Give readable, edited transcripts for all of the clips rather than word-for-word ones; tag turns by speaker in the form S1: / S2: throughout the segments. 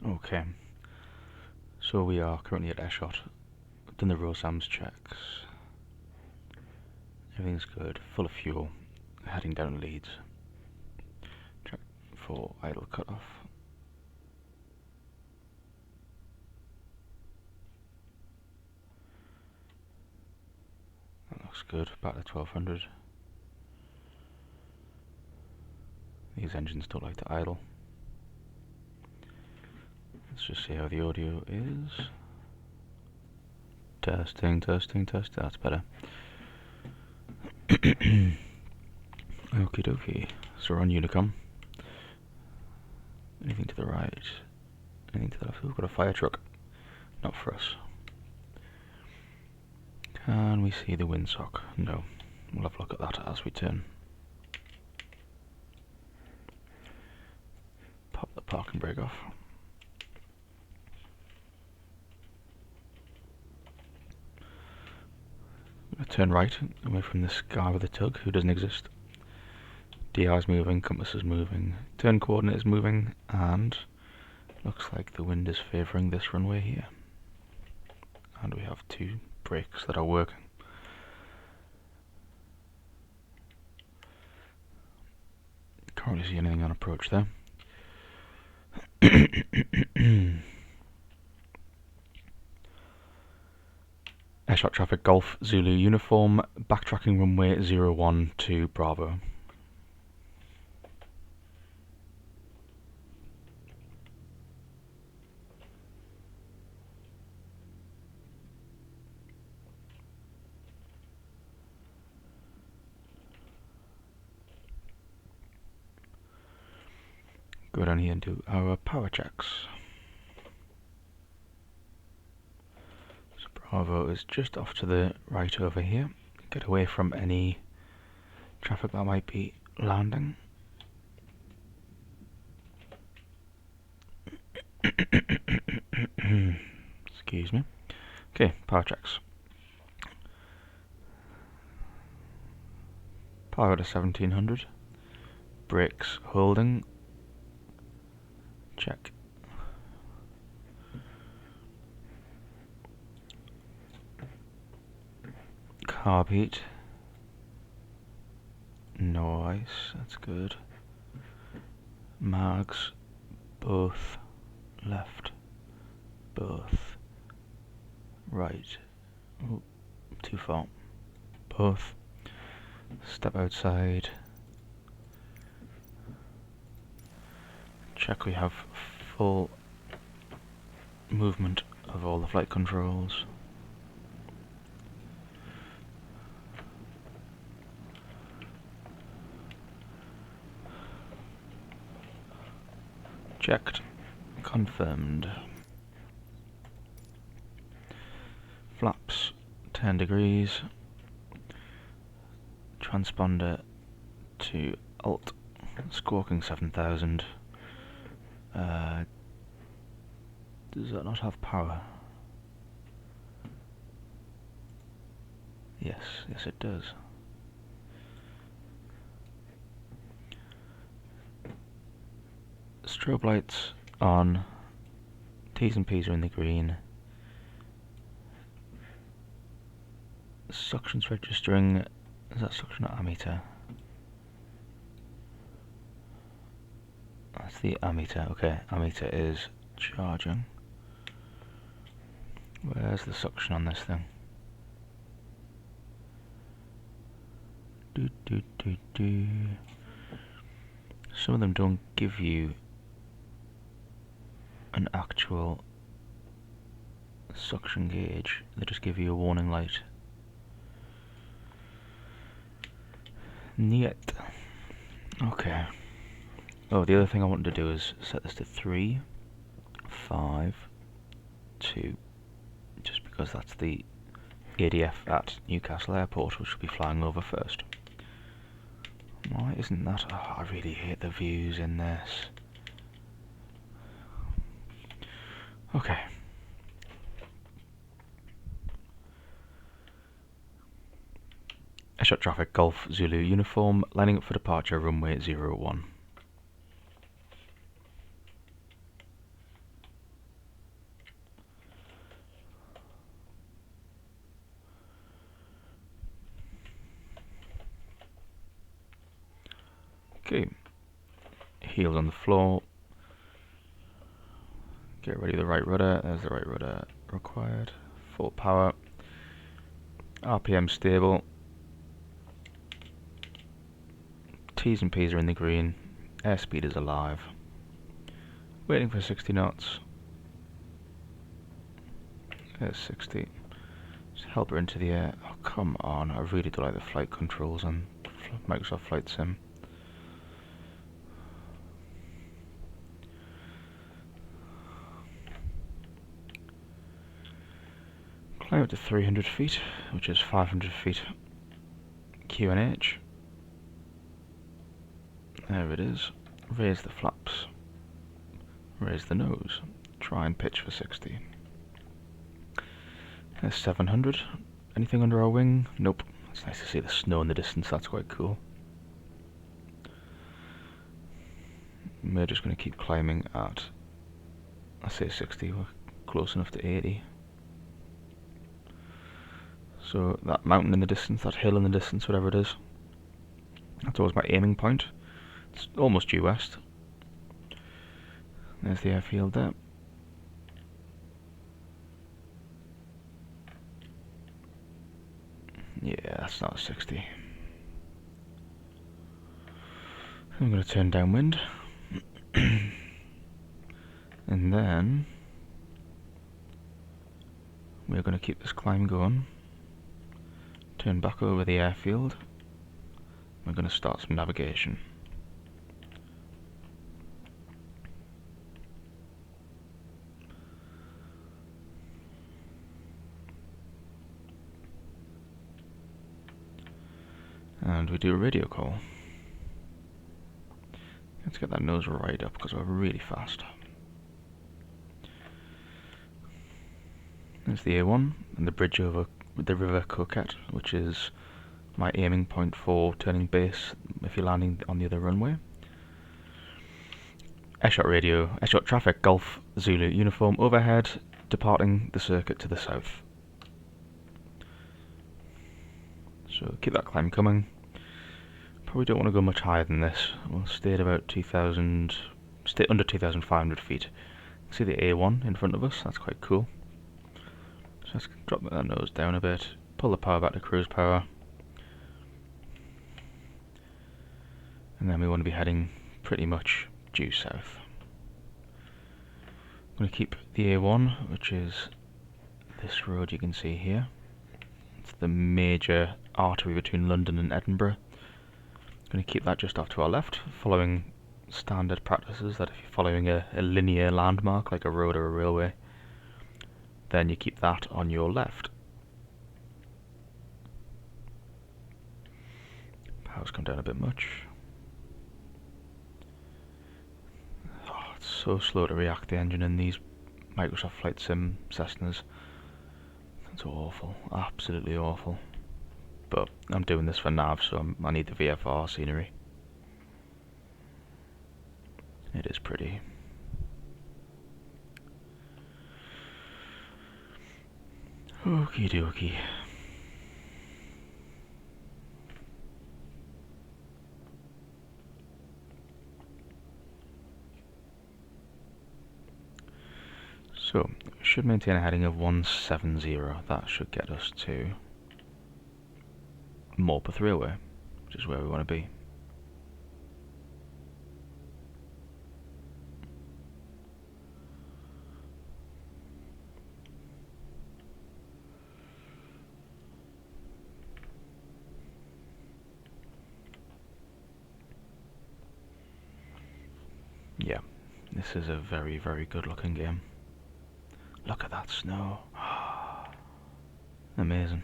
S1: Okay, so we are currently at Eshott. Done the ROSAMS checks. Everything's good, full of fuel. Heading down to Leeds. Check for idle cutoff. That looks good, back to 1200. These engines don't like to idle. Let's just see how the audio is. Testing, testing, testing, that's better. Okie dokie, so we're on Unicom. Anything to the right? Anything to the left? We've got a fire truck. Not for us. Can we see the windsock? No. We'll have a look at that as we turn. Pop the parking brake off. I'm going to turn right, away from this guy with the tug, who doesn't exist. DI's moving, compass is moving, turn coordinate is moving, and looks like the wind is favouring this runway here. And we have two brakes that are working. Can't really see anything on approach there. Eshott traffic Golf Zulu uniform, backtracking runway 01 to Bravo. Go down here and do our power checks. So Bravo is just off to the right over here. Get away from any traffic that might be landing. Excuse me. Okay, power checks. Power to 1700. Brakes holding. Check. Carb heat. No ice, that's good. Mags, both left, both right. Oh, too far. Both. Step outside. Check we have full movement of all the flight controls. Checked. Confirmed. Flaps 10 degrees. Transponder to Alt. Squawking 7000. Does that not have power? Yes, yes it does. Strobe lights on. T's and P's are in the green. Suction's registering. Is that suction or ammeter? That's the ammeter. Okay, ammeter is charging. Where's the suction on this thing? Some of them don't give you an actual suction gauge, they just give you a warning light. Niet. Okay. Oh, the other thing I wanted to do is set this to 3, 5, 2, just because that's the ADF at Newcastle Airport, which will be flying over first. Why isn't that? Oh, I really hate the views in this. Okay. Eshott traffic Golf Zulu uniform, lining up for departure runway 01. Okay, heels on the floor. Get ready the right rudder. There's the right rudder required. Full power. RPM stable. T's and P's are in the green. Airspeed is alive. Waiting for 60 knots. There's 60. Just help her into the air. Oh, come on. I really do like the flight controls on Microsoft Flight Sim. Climb up to 300 feet, which is 500 feet QNH. There it is. Raise the flaps. Raise the nose. Try and pitch for 60. There's 700. Anything under our wing? Nope. It's nice to see the snow in the distance, that's quite cool. We're just going to keep climbing at, I say 60, we're close enough to 80. So that mountain in the distance, that hill in the distance, whatever it is, that's always my aiming point. It's almost due west. There's the airfield there. Yeah, that's not 60. I'm going to turn downwind. And then we're going to keep this climb going. Turn back over the airfield. We're going to start some navigation. And we do a radio call. Let's get that nose right up because we're really fast. There's the A1 and the bridge over the River Coquette, which is my aiming point for turning base if you're landing on the other runway. Eshott radio, Eshott traffic, Golf Zulu uniform overhead, departing the circuit to the south. So keep that climb coming. Probably don't want to go much higher than this. We'll stay at about 2,000, stay under 2,500 feet. See the A1 in front of us, that's quite cool. So let's drop that nose down a bit, pull the power back to cruise power. And then we want to be heading pretty much due south. I'm going to keep the A1, which is this road you can see here. It's the major artery between London and Edinburgh. I'm going to keep that just off to our left, following standard practices that if you're following a linear landmark like a road or a railway, then you keep that on your left. Power's come down a bit much. Oh, it's so slow to react, the engine in these Microsoft Flight Sim Cessnas. It's awful, absolutely awful. But I'm doing this for nav, so I need the VFR scenery. It is pretty. Okie dokie. So, should maintain a heading of 170. That should get us to Morpeth Railway, which is where we want to be. Yeah, this is a very, very good looking game. Look at that snow. Amazing.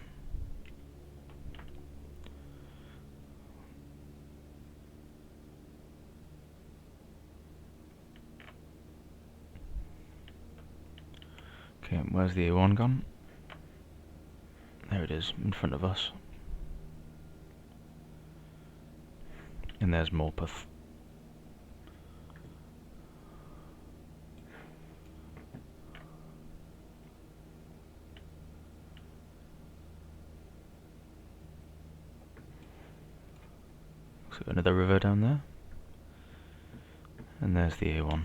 S1: Okay, where's the A1 gone? There it is, in front of us. And there's Morpeth. So another river down there. And there's the A1.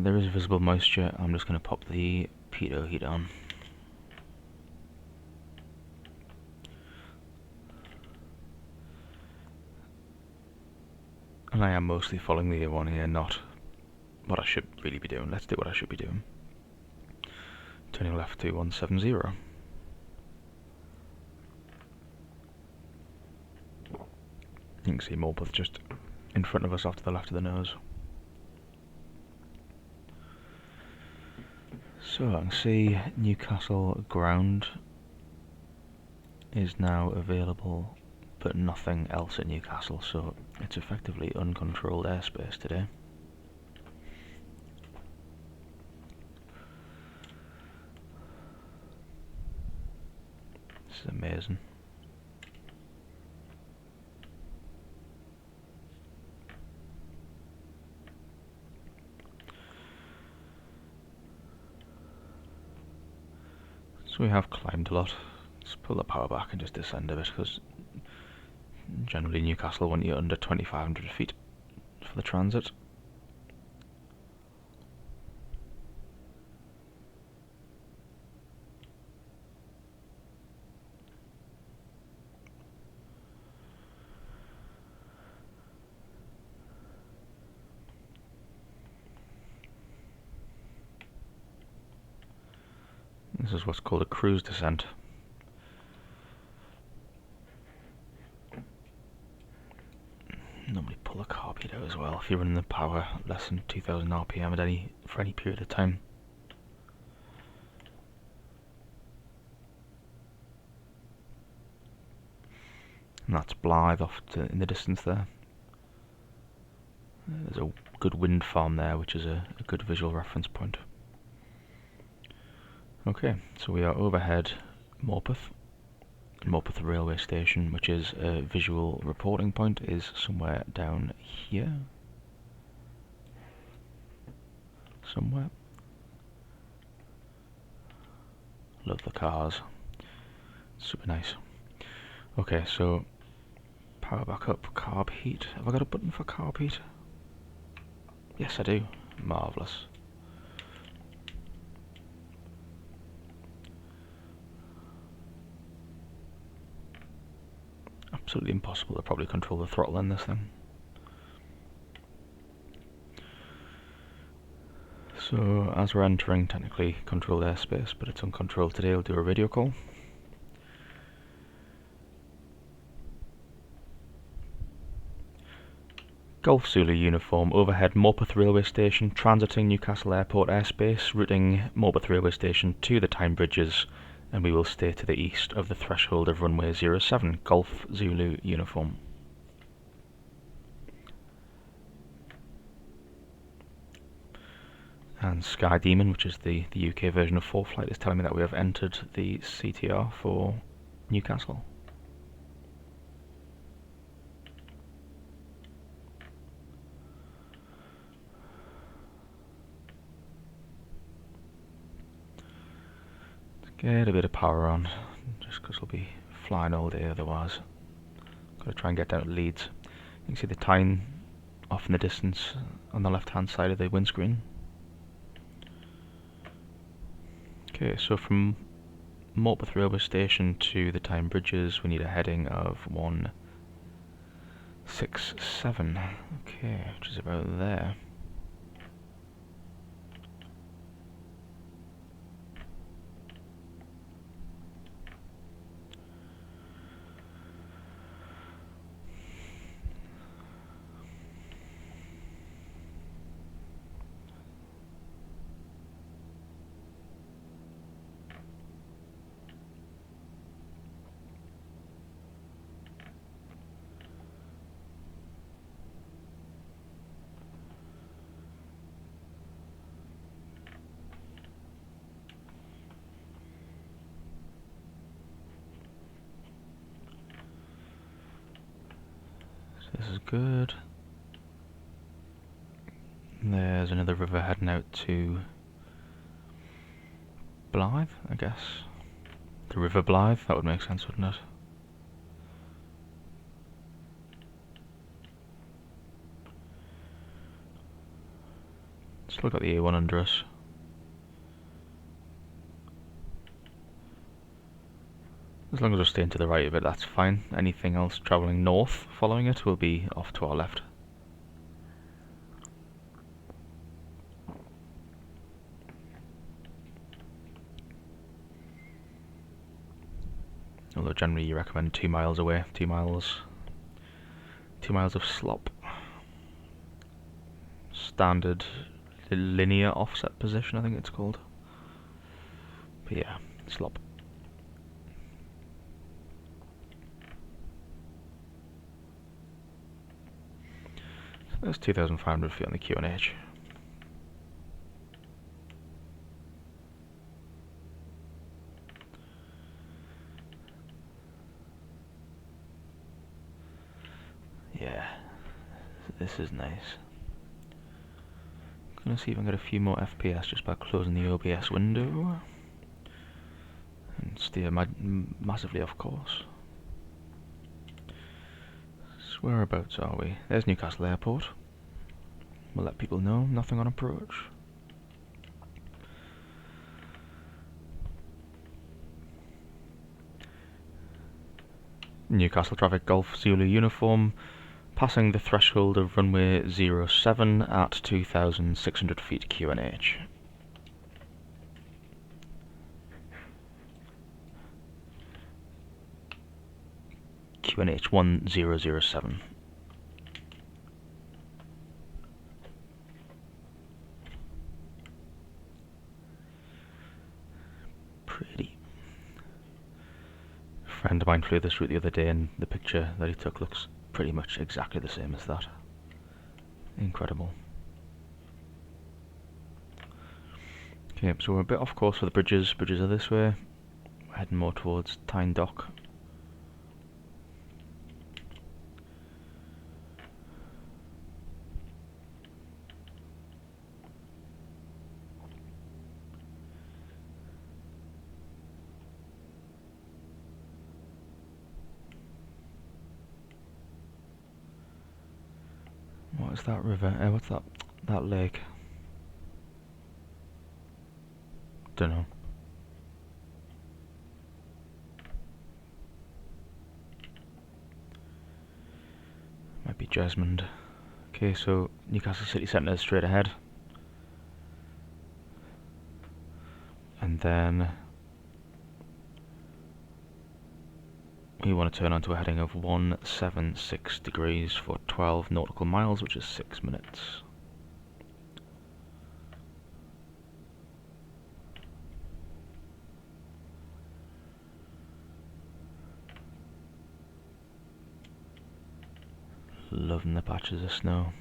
S1: There is visible moisture. I'm just going to pop the pitot heat on. And I am mostly following the A1 here, not what I should really be doing. Let's do what I should be doing. Turning left to 170. You can see Morpeth just in front of us off to the left of the nose. So I can see Newcastle ground is now available, but nothing else at Newcastle, so it's effectively uncontrolled airspace today. This is amazing. So we have climbed a lot. Let's pull the power back and just descend a bit, because generally Newcastle want you under 2,500 feet for the transit. This is what's called a cruise descent. Normally pull a carb out as well if you're running the power less than 2,000 RPM for any period of time. And that's Blythe off in the distance there. There's a good wind farm there, which is a good visual reference point. Okay, so we are overhead Morpeth railway station, which is a visual reporting point, is somewhere down here. Somewhere. Love the cars. Super nice. Okay, so power back up, carb heat. Have I got a button for carb heat? Yes, I do. Marvellous. Absolutely impossible to probably control the throttle in this thing. So as we're entering technically controlled airspace, but it's uncontrolled today, I'll do a radio call. Golf Zulu uniform, overhead Morpeth railway station, transiting Newcastle Airport airspace, routing Morpeth railway station to the Tyne Bridges, and we will stay to the east of the threshold of runway 07, Golf Zulu uniform. And Sky Demon, which is the UK version of 4Flight, is telling me that we have entered the CTR for Newcastle. Get a bit of power on, just because we'll be flying all day otherwise. Got to try and get down to Leeds. You can see the Tyne off in the distance on the left hand side of the windscreen. Okay, so from Morpeth railway station to the Tyne Bridges we need a heading of 167. Okay, which is about there. This is good. There's another river heading out to Blythe, I guess. The River Blythe, that would make sense, wouldn't it? Still got the A1 under us. As long as we're staying to the right of it, that's fine. Anything else travelling north following it will be off to our left. Although generally you recommend 2 miles away, 2 miles of slop. Standard linear offset position, I think it's called. But yeah, slop. So there's 2,500 feet on the Q&H. Yeah, this is nice. Gonna see if I can get a few more FPS just by closing the OBS window and steer massively off course. So whereabouts are we? There's Newcastle Airport. We'll let people know, nothing on approach. Newcastle traffic Golf Zulu uniform, passing the threshold of runway 07 at 2,600 feet Q&H. Q&H 1007. Pretty. A friend of mine flew this route the other day and the picture that he took looks pretty much exactly the same as that. Incredible. Okay, so we're a bit off course for the bridges. Bridges are this way. We're heading more towards Tyne Dock. What is that river? What's that lake? Dunno. Might be Jesmond. Okay, so Newcastle City Centre is straight ahead. And then we want to turn onto a heading of 176 degrees for 12 nautical miles, which is 6 minutes. Loving the patches of snow.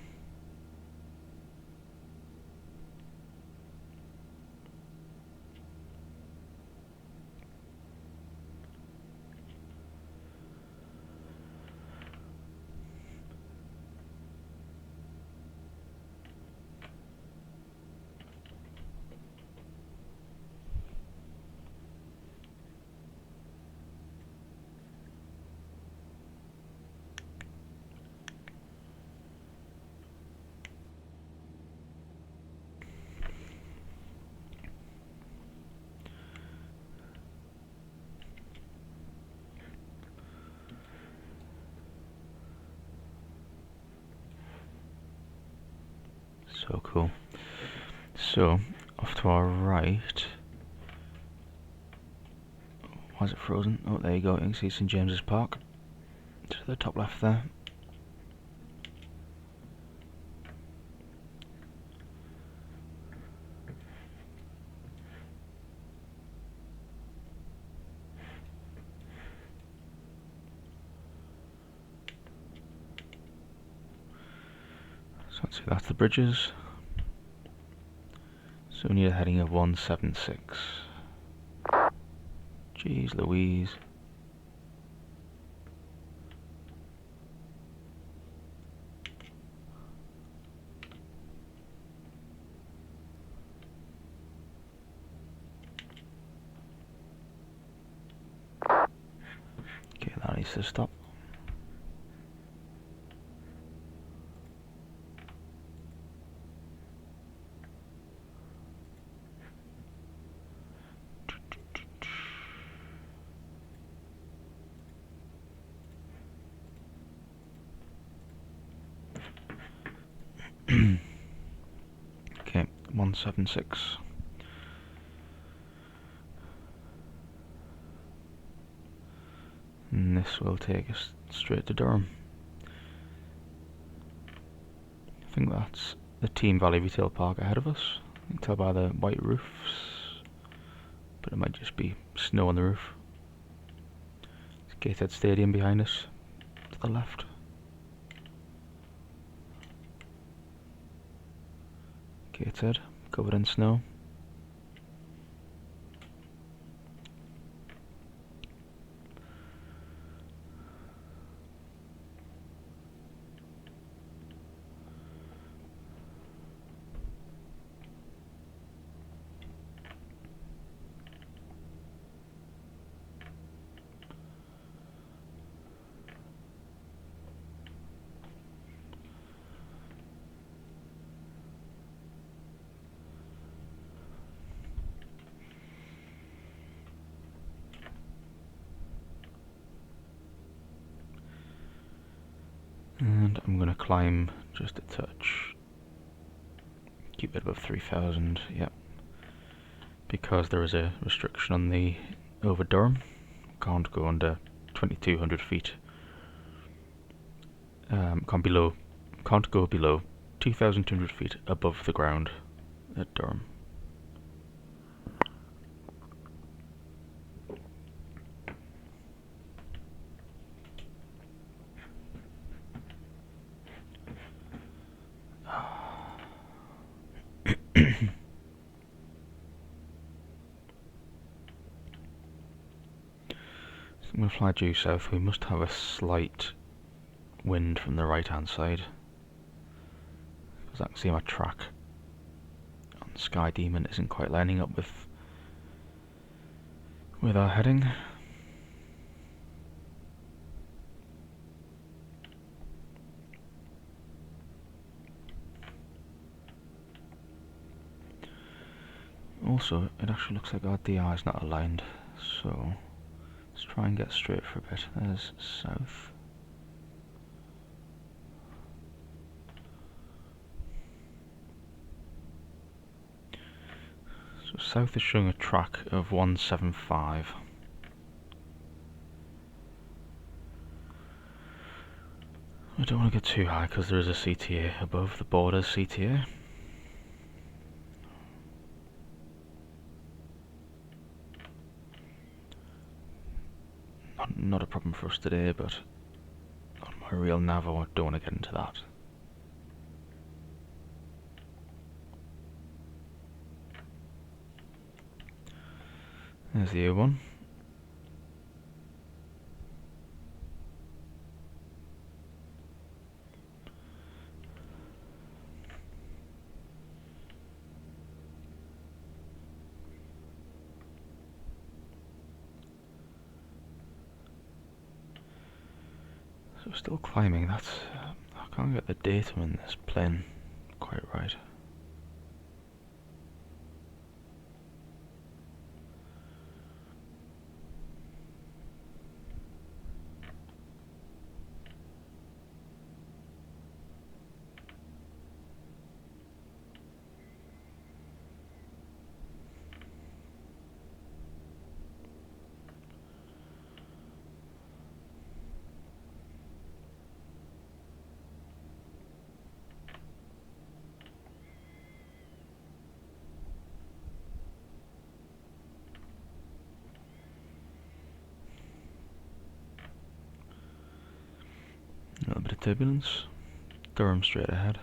S1: So cool. So, off to our right. Why is it frozen? Oh, there you go. You can see St James's Park. To the top left there. So let's see, that's the bridges. So we need a heading of 176. Jeez Louise. Okay, that needs to stop. 176. And this will take us straight to Durham. I think that's the Team Valley Retail Park ahead of us. You can tell by the white roofs, but it might just be snow on the roof. There's Gateshead Stadium behind us, to the left. Gateshead, covered in snow. And I'm going to climb just a touch. Keep it above 3,000, yep. Because there is a restriction on the over Durham. Can't go under 2,200 feet. Can't go below 2,200 feet above the ground at Durham. So I'm going to fly due south. We must have a slight wind from the right hand side, because I can see my track on Sky Demon isn't quite lining up with our heading. Also, it actually looks like our DI is not aligned, so let's try and get straight for a bit. There's south. So south is showing a track of 175. I don't want to get too high because there is a CTA above the border's CTA. Not a problem for us today, but on my real nav I don't want to get into that. There's the A1. So still climbing. That's I can't get the datum in this plane quite right. A little bit of turbulence. Durham straight ahead.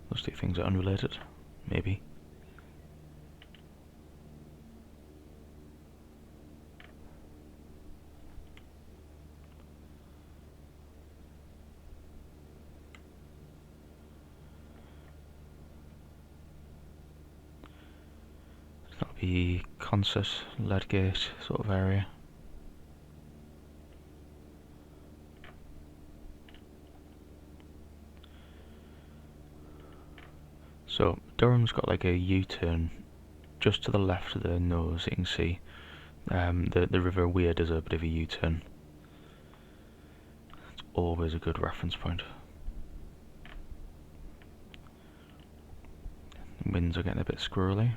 S1: Those two things are unrelated, maybe. That'll be Concert, Ledgate sort of area. So Durham's got like a U-turn just to the left of the nose. You can see the River Weir does a bit of a U-turn. It's always a good reference point. Winds are getting a bit squirrely.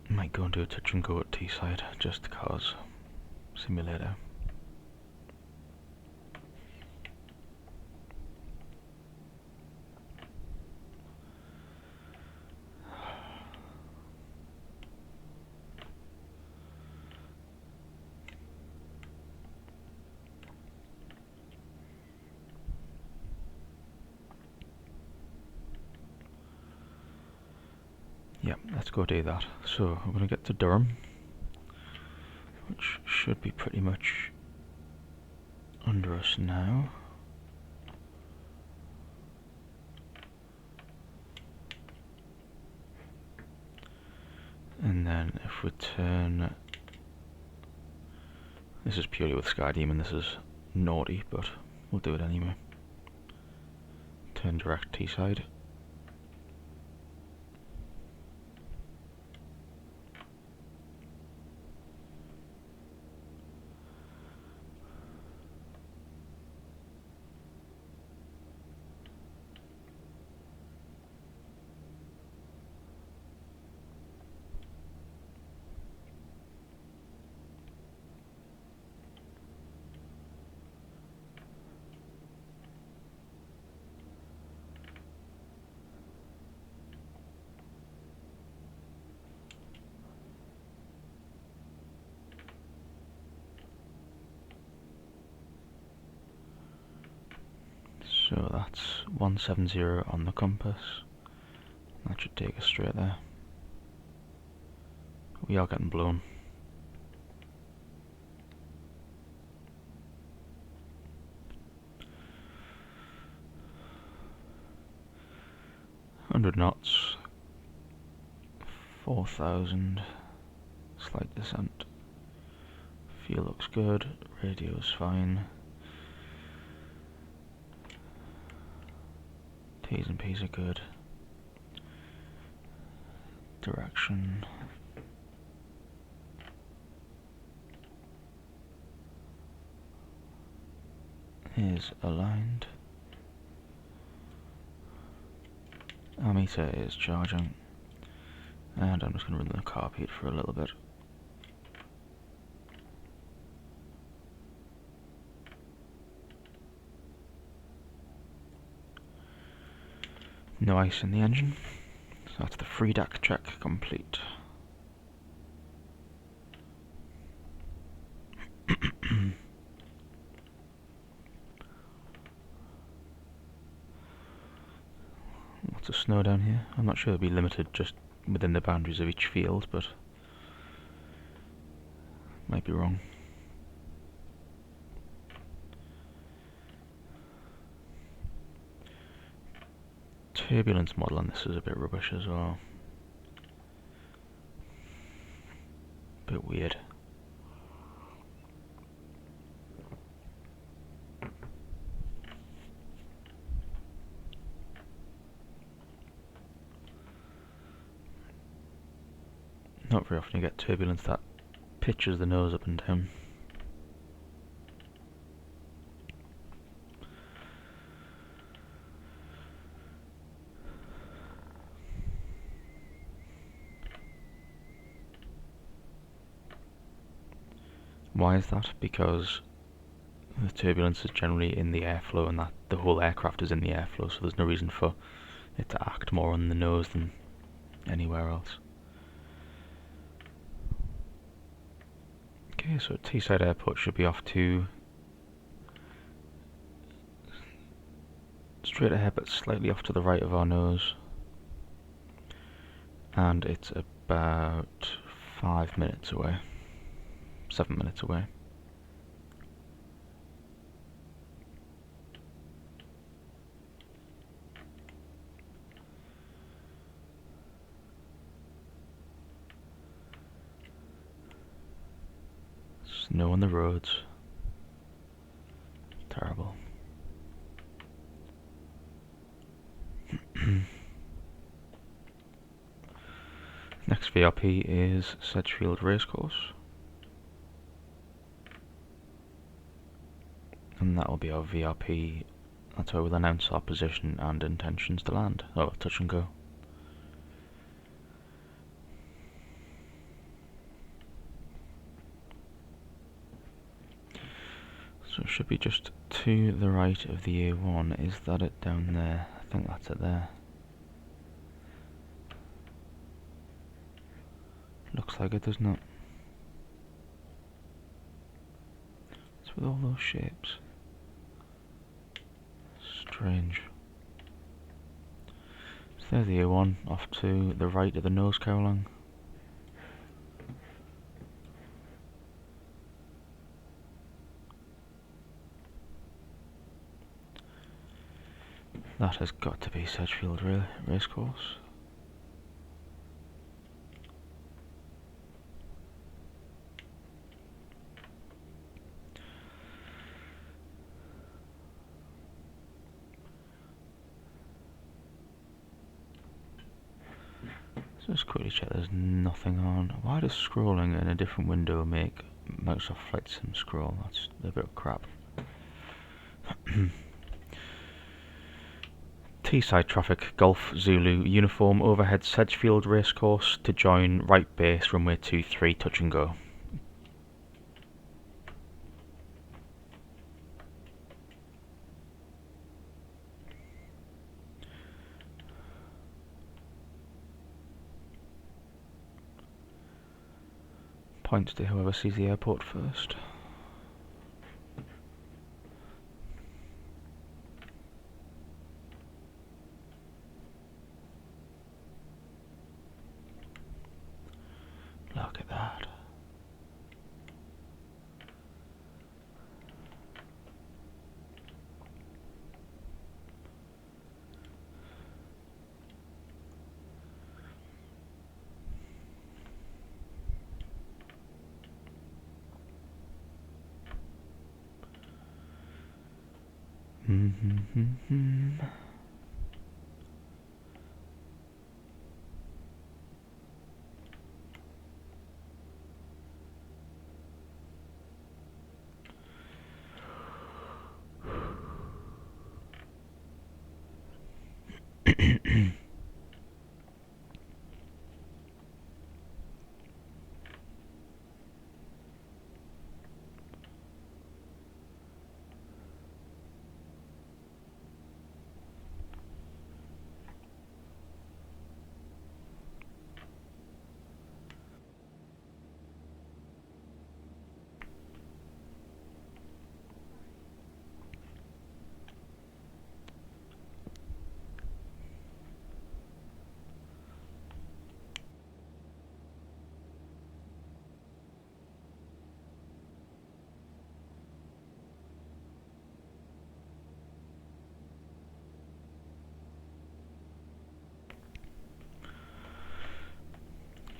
S1: Might go and do a touch and go at Teesside, just cause simulator. Yeah, let's go do that. So I'm gonna get to Durham, which should be pretty much under us now. And then if we turn, this is purely with Sky Demon, this is naughty, but we'll do it anyway. Turn direct Teesside. So that's 170 on the compass. That should take us straight there. We are getting blown. Hundred knots. 4,000. Slight descent. Fuel looks good. Radio's fine. T's and P's are good. Direction. Is aligned. Our meter is charging. And I'm just going to run the carpet for a little bit. No ice in the engine. So that's the free DAC check complete. Lots of snow down here. I'm not sure it'll be limited just within the boundaries of each field, but might be wrong. Turbulence model on this is a bit rubbish as well. Bit weird. Not very often you get turbulence that pitches the nose up and down. Why is that? Because the turbulence is generally in the airflow, and that the whole aircraft is in the airflow, so there's no reason for it to act more on the nose than anywhere else. Okay, so Teesside Airport should be off to straight ahead but slightly off to the right of our nose, and it's about 5 minutes away, 7 minutes away. Snow on the roads. Terrible. Next VRP is Sedgefield Racecourse. And that will be our VRP. That's where we'll announce our position and intentions to land. Oh, touch and go. So it should be just to the right of the A1. Is that it down there? I think that's it there. Looks like it, doesn't it? It's with all those shapes. Strange. So there's the A1 off to the right of the nose cowling. That has got to be Sedgefield Racecourse. So just quickly check there's nothing on. Why does scrolling in a different window make Microsoft Flight Sim scroll? That's a bit of crap. T-side traffic, Golf Zulu, uniform, overhead Sedgefield Racecourse to join right base, runway 23, touch and go. Points to whoever sees the airport first. Look at that.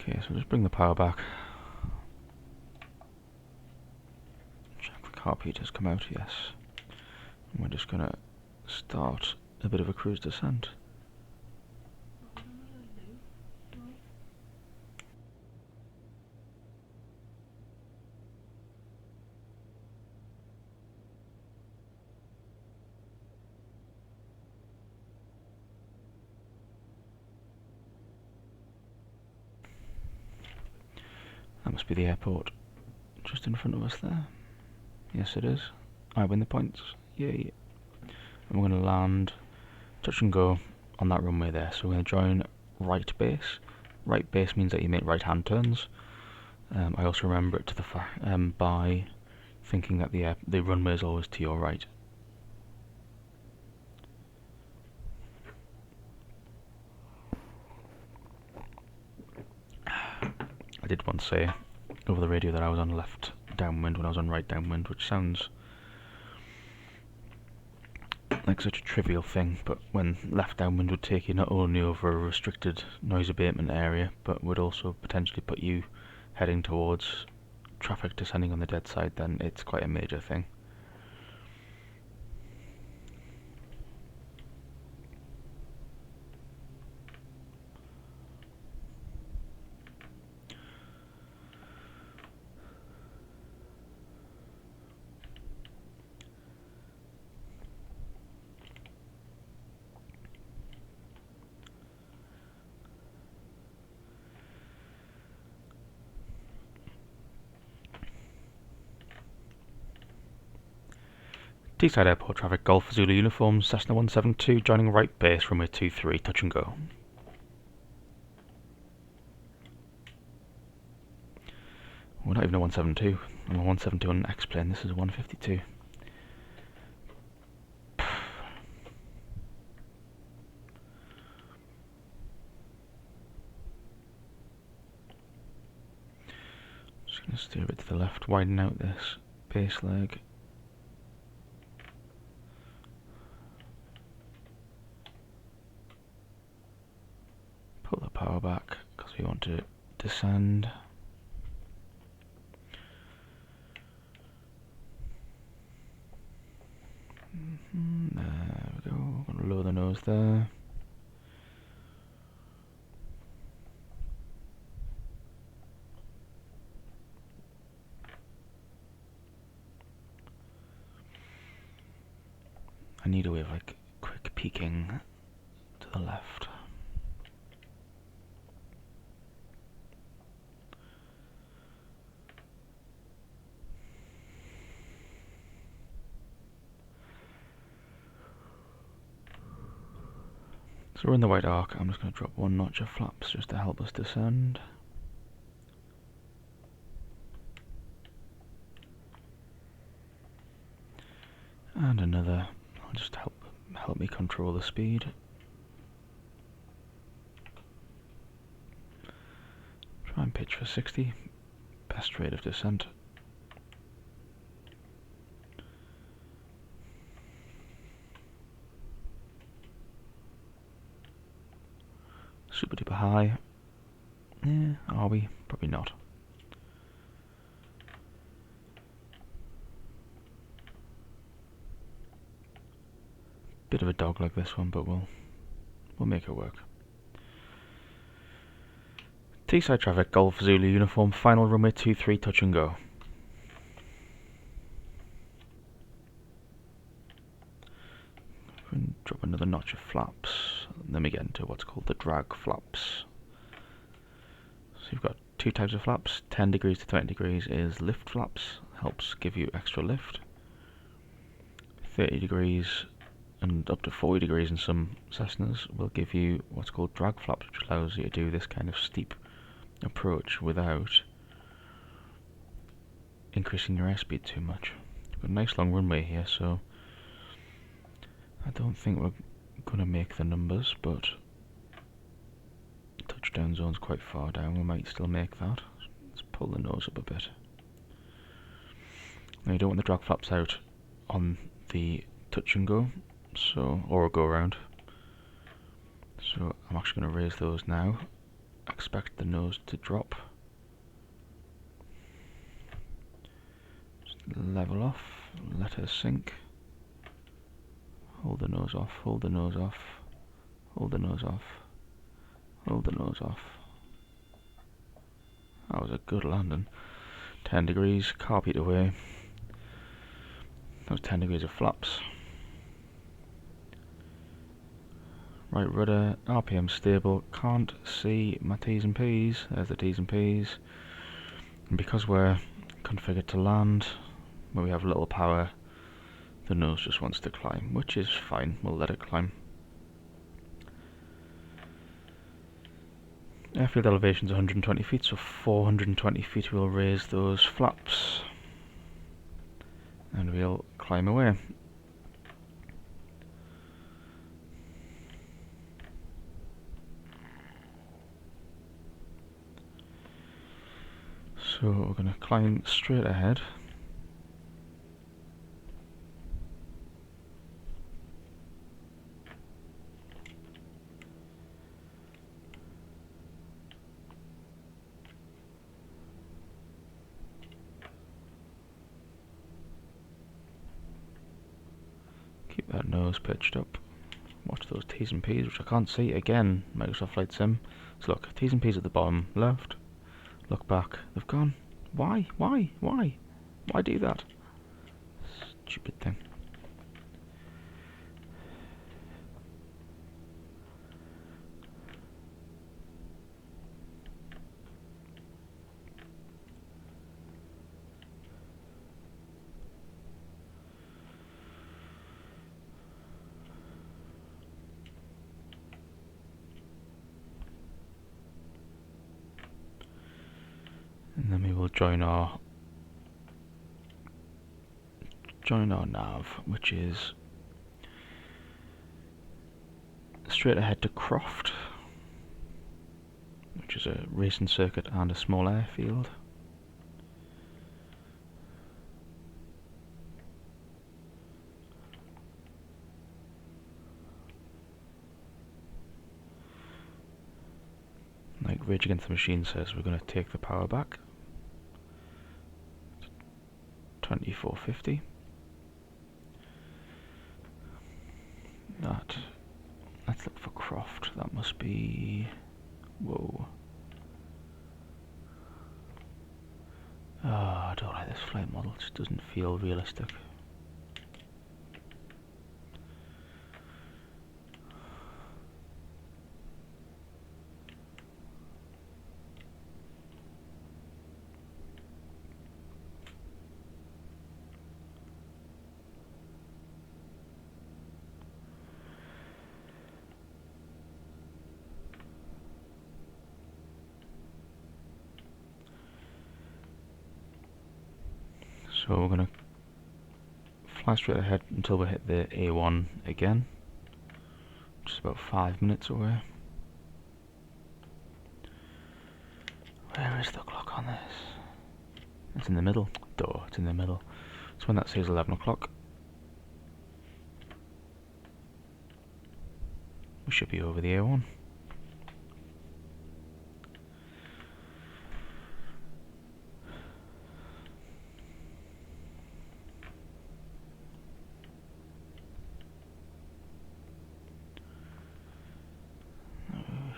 S1: Okay, so just bring the power back. Check the carpet has come out, yes. And we're just gonna start a bit of a cruise descent. That must be the airport just in front of us there. Yes, it is. I win the points. Yay. And we're going to land, touch and go on that runway there. So we're going to join right base. Right base means that you make right hand turns. I also remember it to the by thinking that the runway is always to your right. I did once say over the radio that I was on left downwind when I was on right downwind, which sounds like such a trivial thing, but when left downwind would take you not only over a restricted noise abatement area, but would also potentially put you heading towards traffic descending on the dead side, then it's quite a major thing. Teesside Airport traffic, Golf Zulu uniform, Cessna 172, joining right base, runway 23, touch and go. We're not even a 172. I'm a 172 on an X-plane, this is a 152. Just going to steer a bit to the left, widen out this base leg. Pull the power back because we want to descend. There we go. I'm going to lower the nose there. I need a way of like quick peeking to the left. So we're in the white arc. I'm just going to drop one notch of flaps just to help us descend. And another. I'll just help me control the speed. Try and pitch for 60. Best rate of descent. Super duper high. Yeah, are we? Probably not. Bit of a dog like this one, but we'll make it work. Teesside traffic, Golf Zulu uniform, final runway 23, touch and go. And drop another notch of flaps, and then we get into what's called the drag flaps. So you've got two types of flaps. 10 degrees to 20 degrees is lift flaps, helps give you extra lift. 30 degrees and up to 40 degrees in some Cessnas will give you what's called drag flaps, which allows you to do this kind of steep approach without increasing your airspeed too much. We've got a nice long runway here, so I don't think we're going to make the numbers, but touchdown zone's quite far down, we might still make that. Let's pull the nose up a bit. Now you don't want the drag flaps out on the touch and go, or a go around. So I'm actually going to raise those now. Expect the nose to drop. Just level off, let her sink. Hold the nose off, hold the nose off, hold the nose off, hold the nose off. That was a good landing. 10 degrees, carpet away. That was 10 degrees of flaps. Right rudder, RPM stable, can't see my T's and P's, there's the T's and P's. And because we're configured to land, where we have little power, the nose just wants to climb, which is fine, we'll let it climb. Airfield elevation is 120 feet, so 420 feet we'll raise those flaps. And we'll climb away. So we're going to climb straight ahead. Keep that nose pitched up. Watch those T's and P's, which I can't see. Again, Microsoft Flight Sim. So look, T's and P's at the bottom left. Look back. They've gone. Why? Why? Why? Why do that? Stupid thing. And then we will join our nav, which is straight ahead to Croft, which is a racing circuit and a small airfield. Like Rage Against the Machine says, we're going to take the power back. 2450. Let's look for Croft. That must be... Whoa. Oh, I don't like this flight model. It just doesn't feel realistic. So we're going to fly straight ahead until we hit the A1 again, which is about 5 minutes away. Where is the clock on this? It's in the middle. Duh, it's in the middle. So when that says 11 o'clock, we should be over the A1.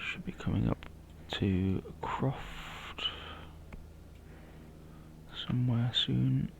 S1: Should be coming up to Croft somewhere soon.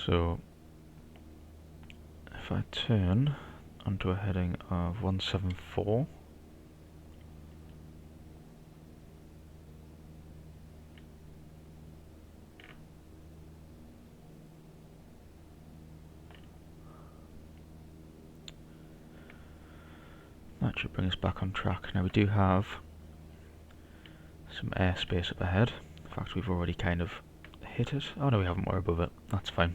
S1: So if I turn onto a heading of 174, that That should bring us back on track. Now we do have some airspace up ahead. In fact, we've already kind of hit it. Oh no, we haven't. We're above it. That's fine.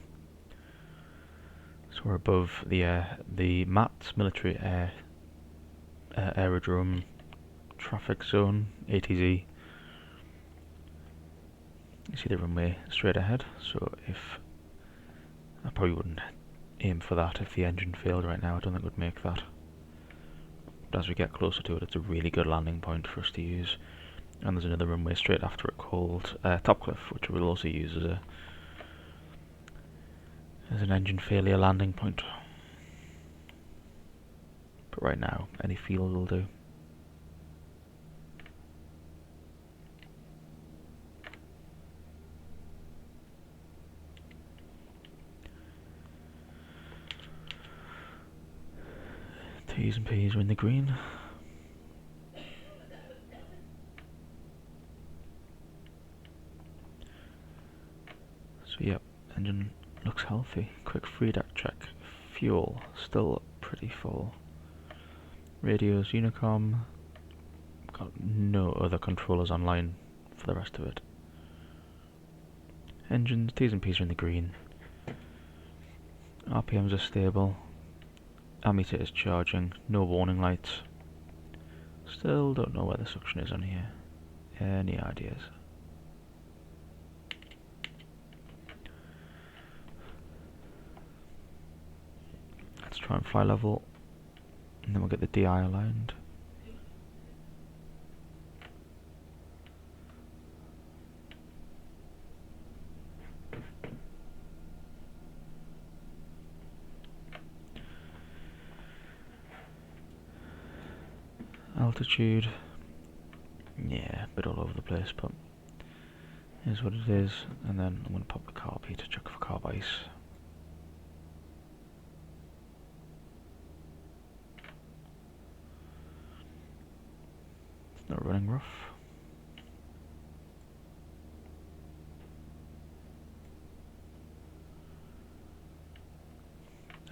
S1: So we're above the MATS, military aerodrome traffic zone, ATZ. You see the runway straight ahead, so if I probably wouldn't aim for that if the engine failed right now. I don't think it would make that. But as we get closer to it, it's a really good landing point for us to use. And there's another runway straight after it called Topcliffe, which we'll also use as an engine failure landing point. But right now, any field will do. T's and P's are in the green. So yep, engine looks healthy. Quick freedac check. Fuel, still pretty full. Radios, Unicom. Got no other controllers online for the rest of it. Engines, T's and P's are in the green. RPMs are stable. Ammeter is charging, no warning lights. Still don't know where the suction is on here. Any ideas? Let's try and fly level, and then we'll get the DI aligned. Altitude, yeah, a bit all over the place, but here's what it is. And then I'm going to pop the carb here to check for carb ice. It's not running rough.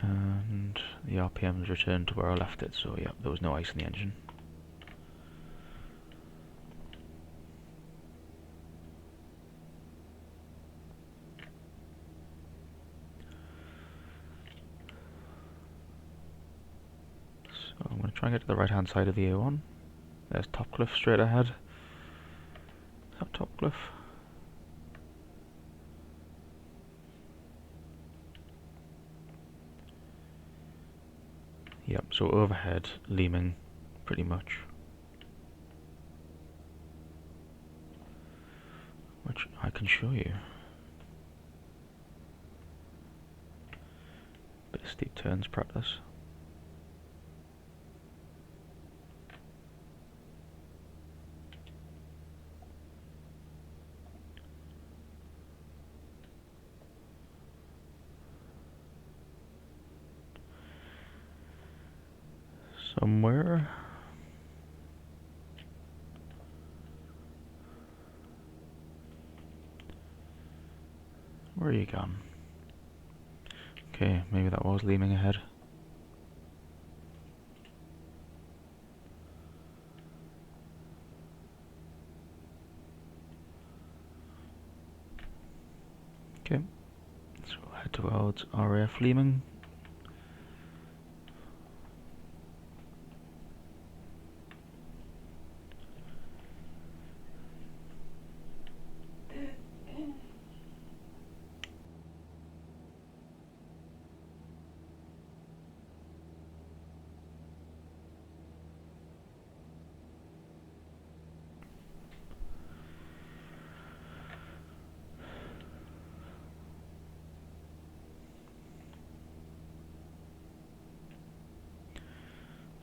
S1: And the RPMs returned to where I left it, so yeah, there was no ice in the engine. So I'm going to try and get to the right hand side of the A1. There's Topcliffe straight ahead. Is that Topcliffe? Yep, so overhead, looming, pretty much. Which I can show you. Bit of steep turns practice. Somewhere. Where are you gone? Okay, maybe that was looming ahead. Okay, so we'll head towards RAF looming.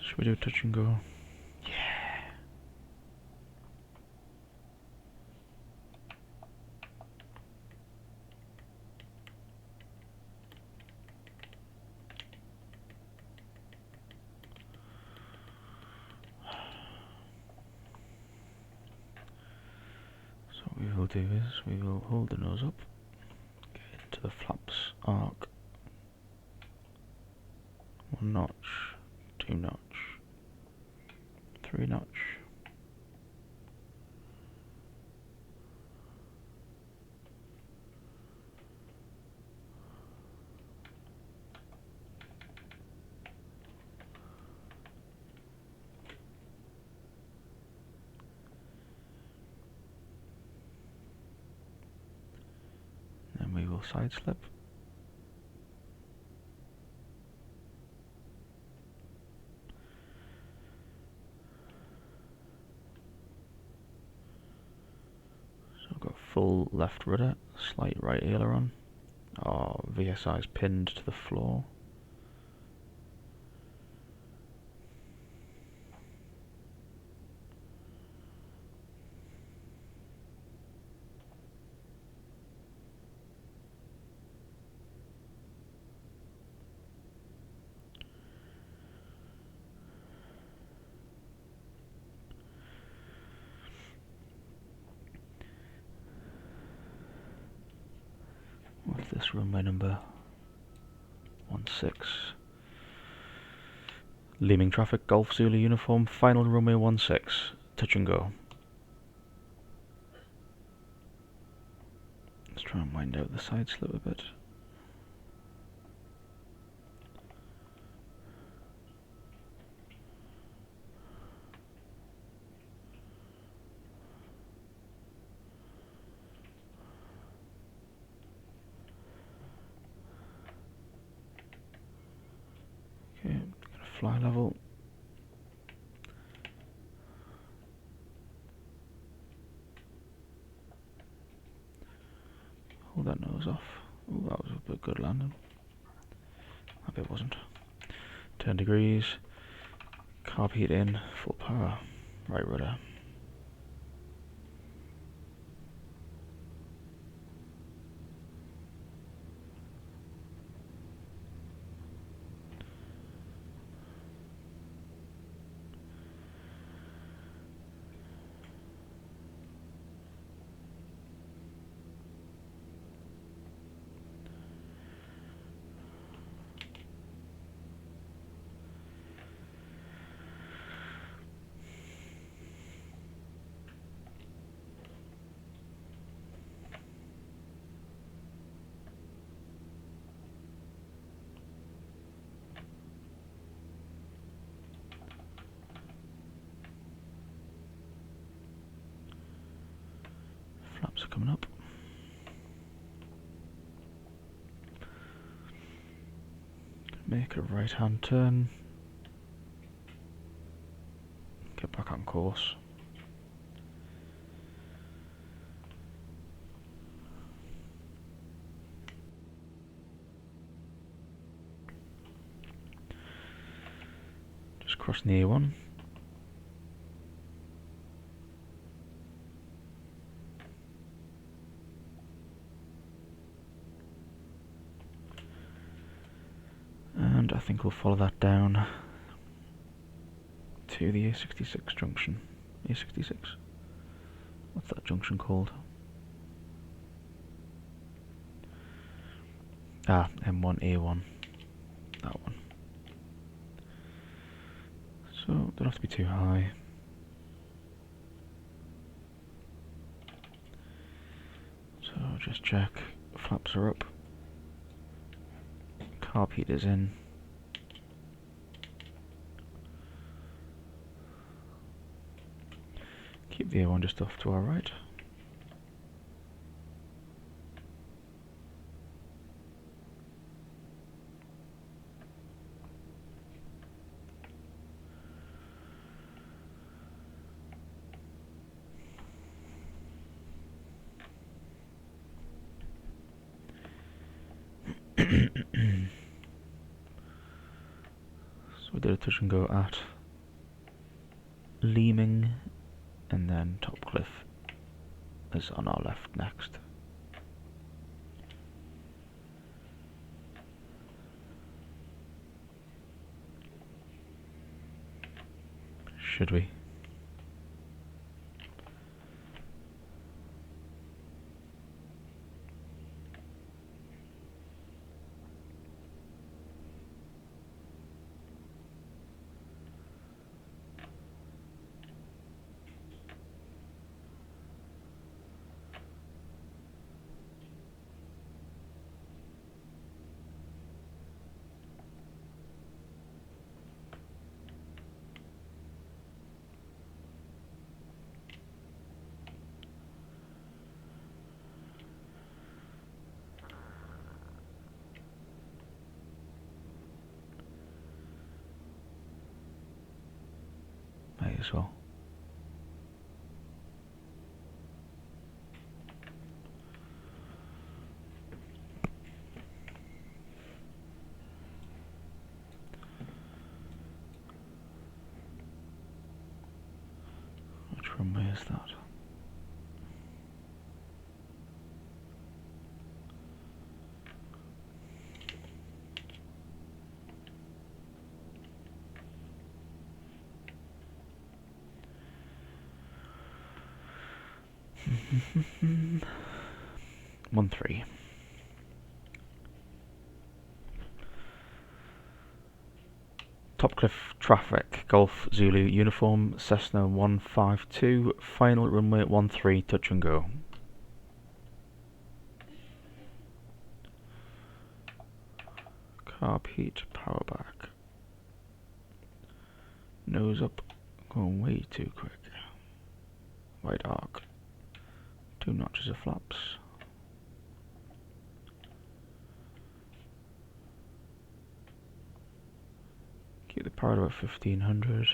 S1: Should we do touch and go? Yeah. So what we will do is we will hold the nose up, get into the flaps arc, 1 notch, 2 notch, 3 notch. Then we will side slip. So I've got full left rudder, slight right aileron. Our VSI is pinned to the floor. What's this runway number? 16. Leaming traffic, Golf Zulu uniform, final runway 16. Touch and go. Let's try and wind out the side slip a bit. Okay, got a fly level. Hold that nose off. Oh, that was a good landing. That bit wasn't. Turn degrees. Carb heat in. Full power. Right rudder. Flaps are coming up. Make a right hand turn. Get back on course. Just crossing the A1. And I think we'll follow that down to the A66 junction. A66? What's that junction called? Ah, M1A1. That one. So, don't have to be too high. So, just check. Flaps are up. Carb heat is in. Keep the A1 just off to our right. So we did a touch and go at Leaming, and then Top Cliff is on our left next. Should we? as well. Which runway is that? One three. Topcliffe traffic, Golf Zulu uniform, Cessna 152, final runway 13, touch and go. Carb heat, power back. Nose up, going way too quick. Right arc, 2 notches of flaps. Keep the power about 1500.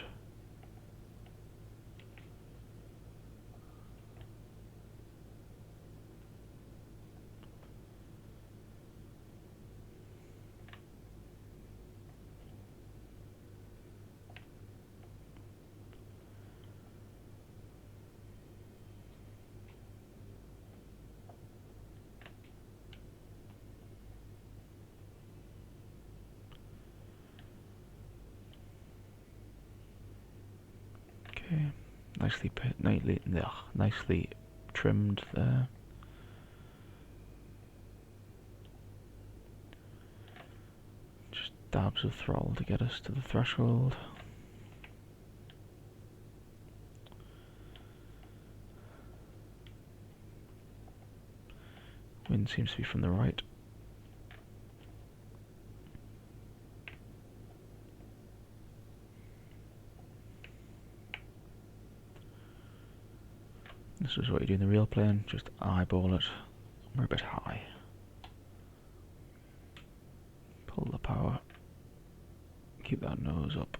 S1: Okay, nicely trimmed there. Just dabs of throttle to get us to the threshold. Wind seems to be from the right. This is what you do in the real plane, just eyeball it. We're a bit high. Pull the power. Keep that nose up.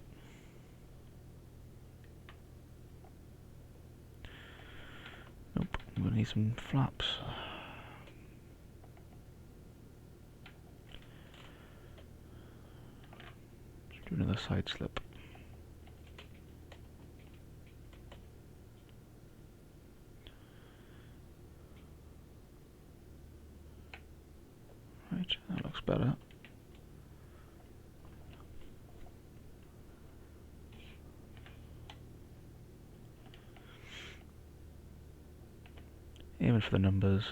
S1: Nope, I'm going to need some flaps. Do another side slip. Right, that looks better. Aiming for the numbers.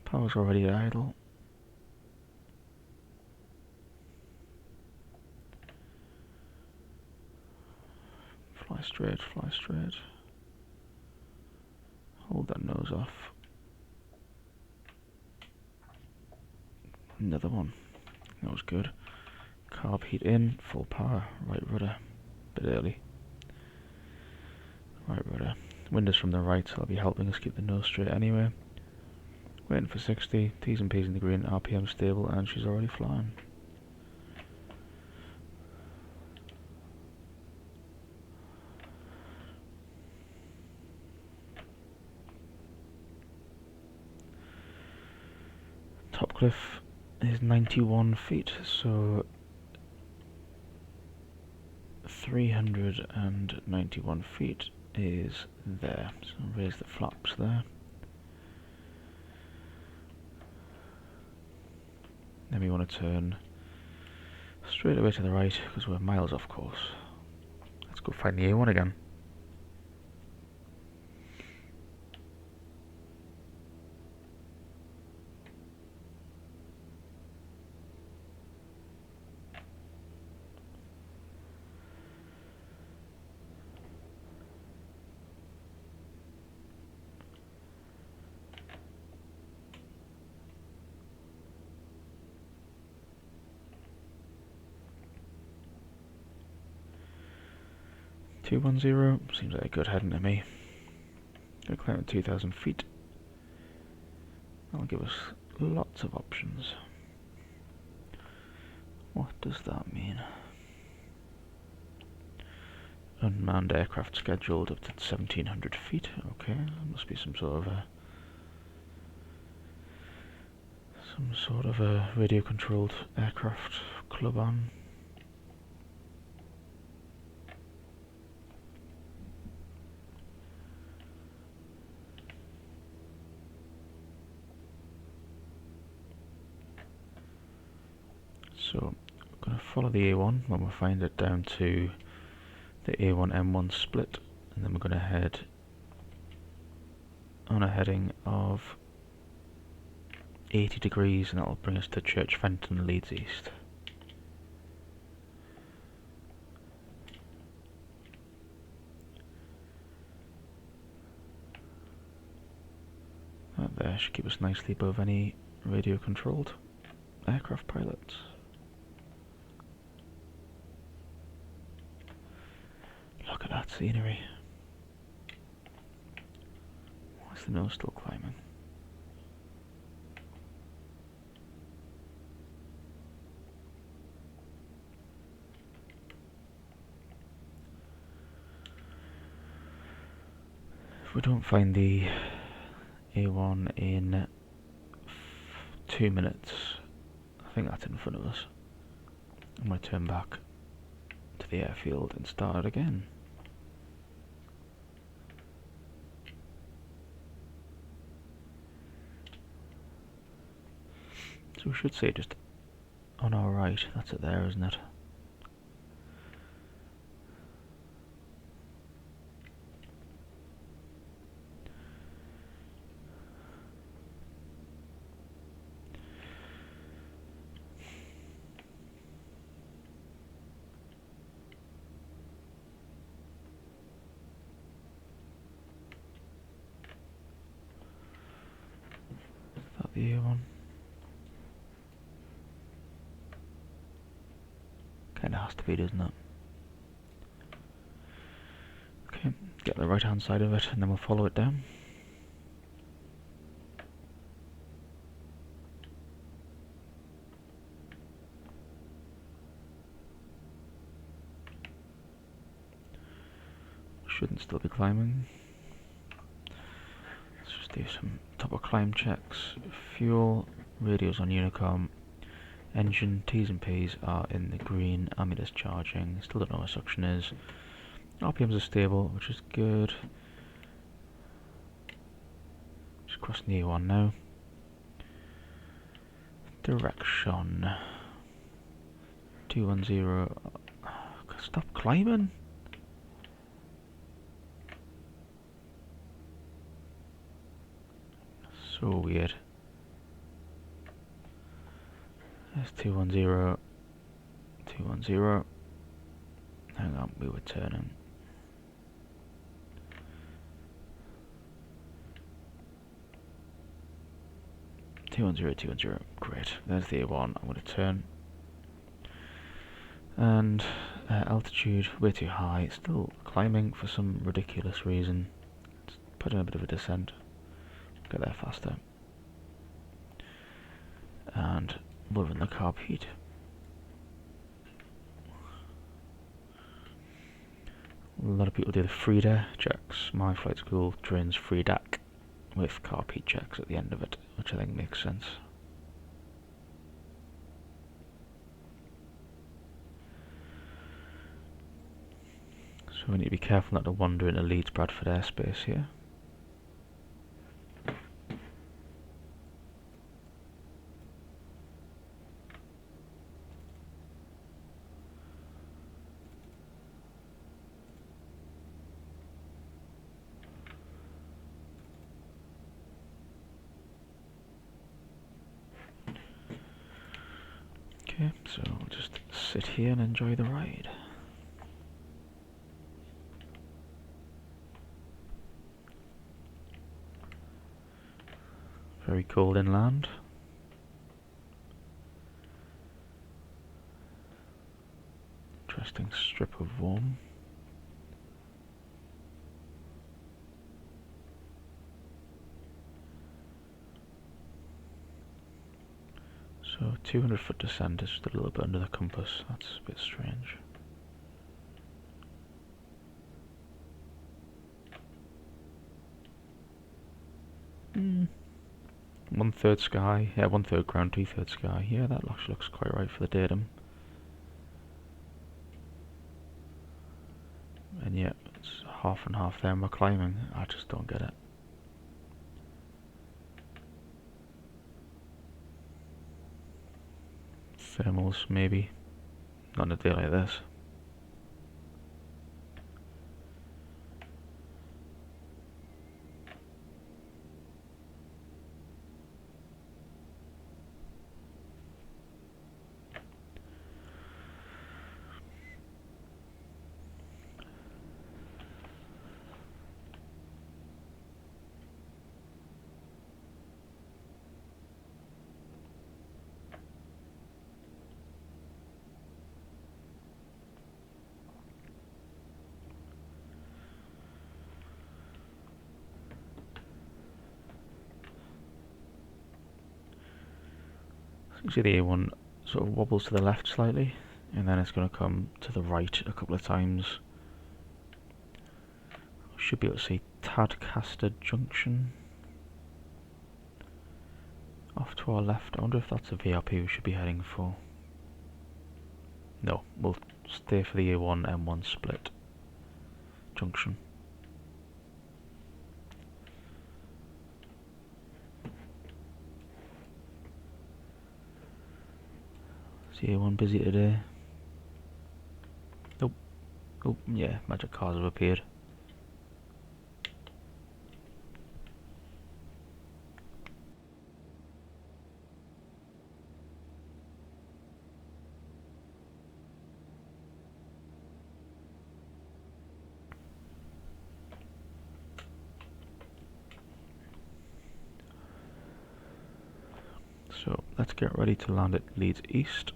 S1: Power's already at idle. Fly straight, fly straight. Hold that nose off. Another one. That was good. Carb heat in, full power, right rudder. Bit early. Right rudder. Wind is from the right, so that'll be helping us keep the nose straight anyway. Waiting for 60, T's and P's in the green, RPM stable, and she's already flying. Topcliffe is 91 feet, so 391 feet is there. So raise the flaps there. Then we want to turn straight away to the right because we're miles off course. Let's go find the A1 again. .210 seems like a good heading to me. Gonna climb at 2,000 feet. That'll give us lots of options. What does that mean? Unmanned aircraft scheduled up to 1700 feet. Okay, that must be some sort of a radio-controlled aircraft club on. So I'm going to follow the A1 when we find it down to the A1-M1 split, and then we're going to head on a heading of 80 degrees, and that'll bring us to Church Fenton, Leeds East. That there should keep us nicely above any radio-controlled aircraft pilots. Look at that scenery. Why is the nose still climbing? If we don't find the A1 in 2 minutes, I think that's in front of us, I'm going to turn back to the airfield and start again. So we should see it just on our right. That's it there, isn't it? Is that the A1? Kinda has to be, doesn't it? Okay, get the right hand side of it and then we'll follow it down. Shouldn't still be climbing. Let's just do some top of climb checks. Fuel, radios on Unicom, engine, T's and P's are in the green, ammeter's charging, still don't know where suction is. RPMs are stable, which is good. Just crossing the A1 now. Direction 210. Stop climbing. So weird. There's 210. 210. Hang on, we were turning. Two one zero. Great. There's the A1. I'm going to turn. And altitude way too high. Still climbing for some ridiculous reason. Let's put in a bit of a descent. Get there faster. And we'll run the carb heat. A lot of people do the Frida checks. My flight school trains Fridac with carb heat checks at the end of it, which I think makes sense. So we need to be careful not to wander into Leeds Bradford airspace here. Okay, so we'll just sit here and enjoy the ride. Very cold inland. Interesting strip of warm. So 200-foot descent is just a little bit under the compass. That's a bit strange. One-third sky, yeah, one-third ground, two-third sky. Yeah, that actually looks quite right for the datum. And yeah, it's half and half there and we're climbing. I just don't get it. Thermals, maybe. Not on a day like this. You see the A1 sort of wobbles to the left slightly, and then it's going to come to the right a couple of times. Should be able to see Tadcaster Junction off to our left. I wonder if that's a VRP we should be heading for. No, we'll stay for the A1 M1 split junction. Is the A1 busy today? Nope. Oh, yeah, magic cars have appeared. So let's get ready to land at Leeds East.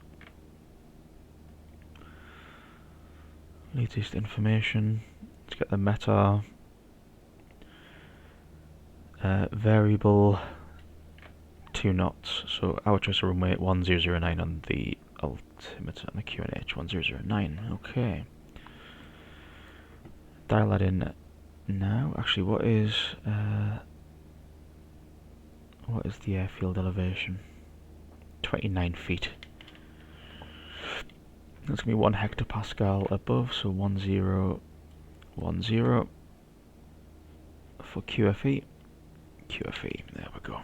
S1: Leeds East information. Let's get the meta variable 2 knots. So our choice of runway 1009 on the altimeter on the QNH 1009. Okay. Dial that in now. Actually, what is the airfield elevation? 29 feet. That's going to be 1 hectopascal above, so 1010 for QFE. QFE, there we go.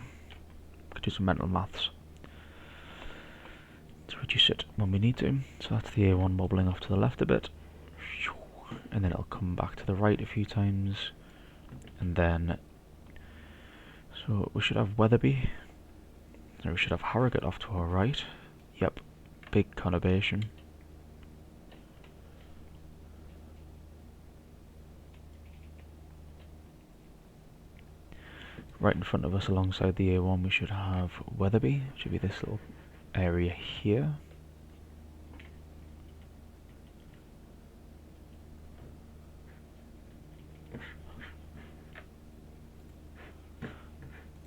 S1: Could do some mental maths to reduce it when we need to. So that's the A1 wobbling off to the left a bit, and then it'll come back to the right a few times, and then so we should have Weatherby. Now we should have Harrogate off to our right. Yep, big conurbation. Right in front of us alongside the A1 we should have Weatherby, which should be this little area here.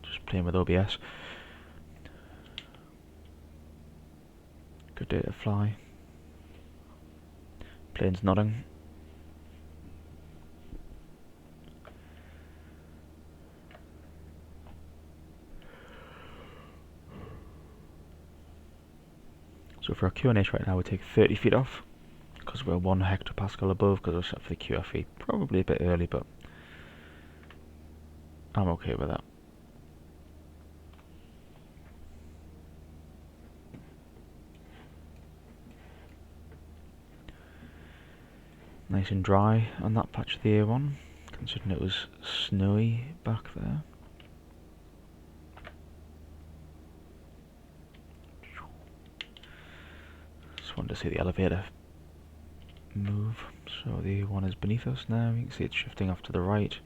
S1: Just playing with OBS. Good day to fly. Plane's nodding. So for our QNH right now we take 30 feet off, because we're 1 hectopascal above, because we're set for the QFE. Probably a bit early, but I'm okay with that. Nice and dry on that patch of the A1, considering it was snowy back there. Just wanted to see the elevator move. So the A1 is beneath us now, you can see it's shifting off to the right.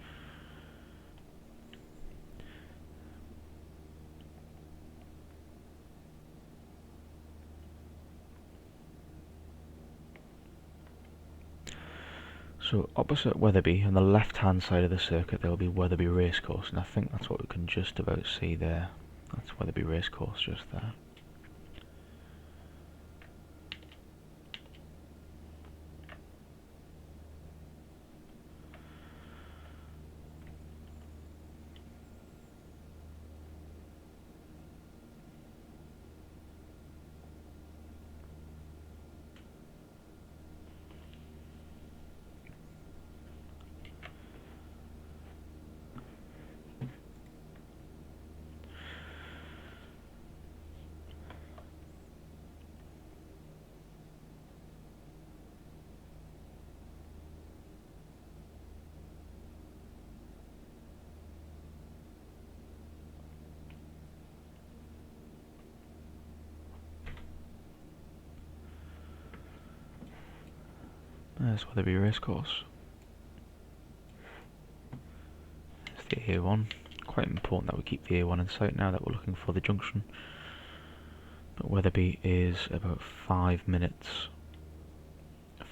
S1: So opposite Weatherby, on the left-hand side of the circuit, there will be Weatherby Racecourse, and I think that's what we can just about see there. That's Weatherby Racecourse just there. There's Weatherby Racecourse. There's the A1. Quite important that we keep the A1 in sight now that we're looking for the junction. But Weatherby is about 5 minutes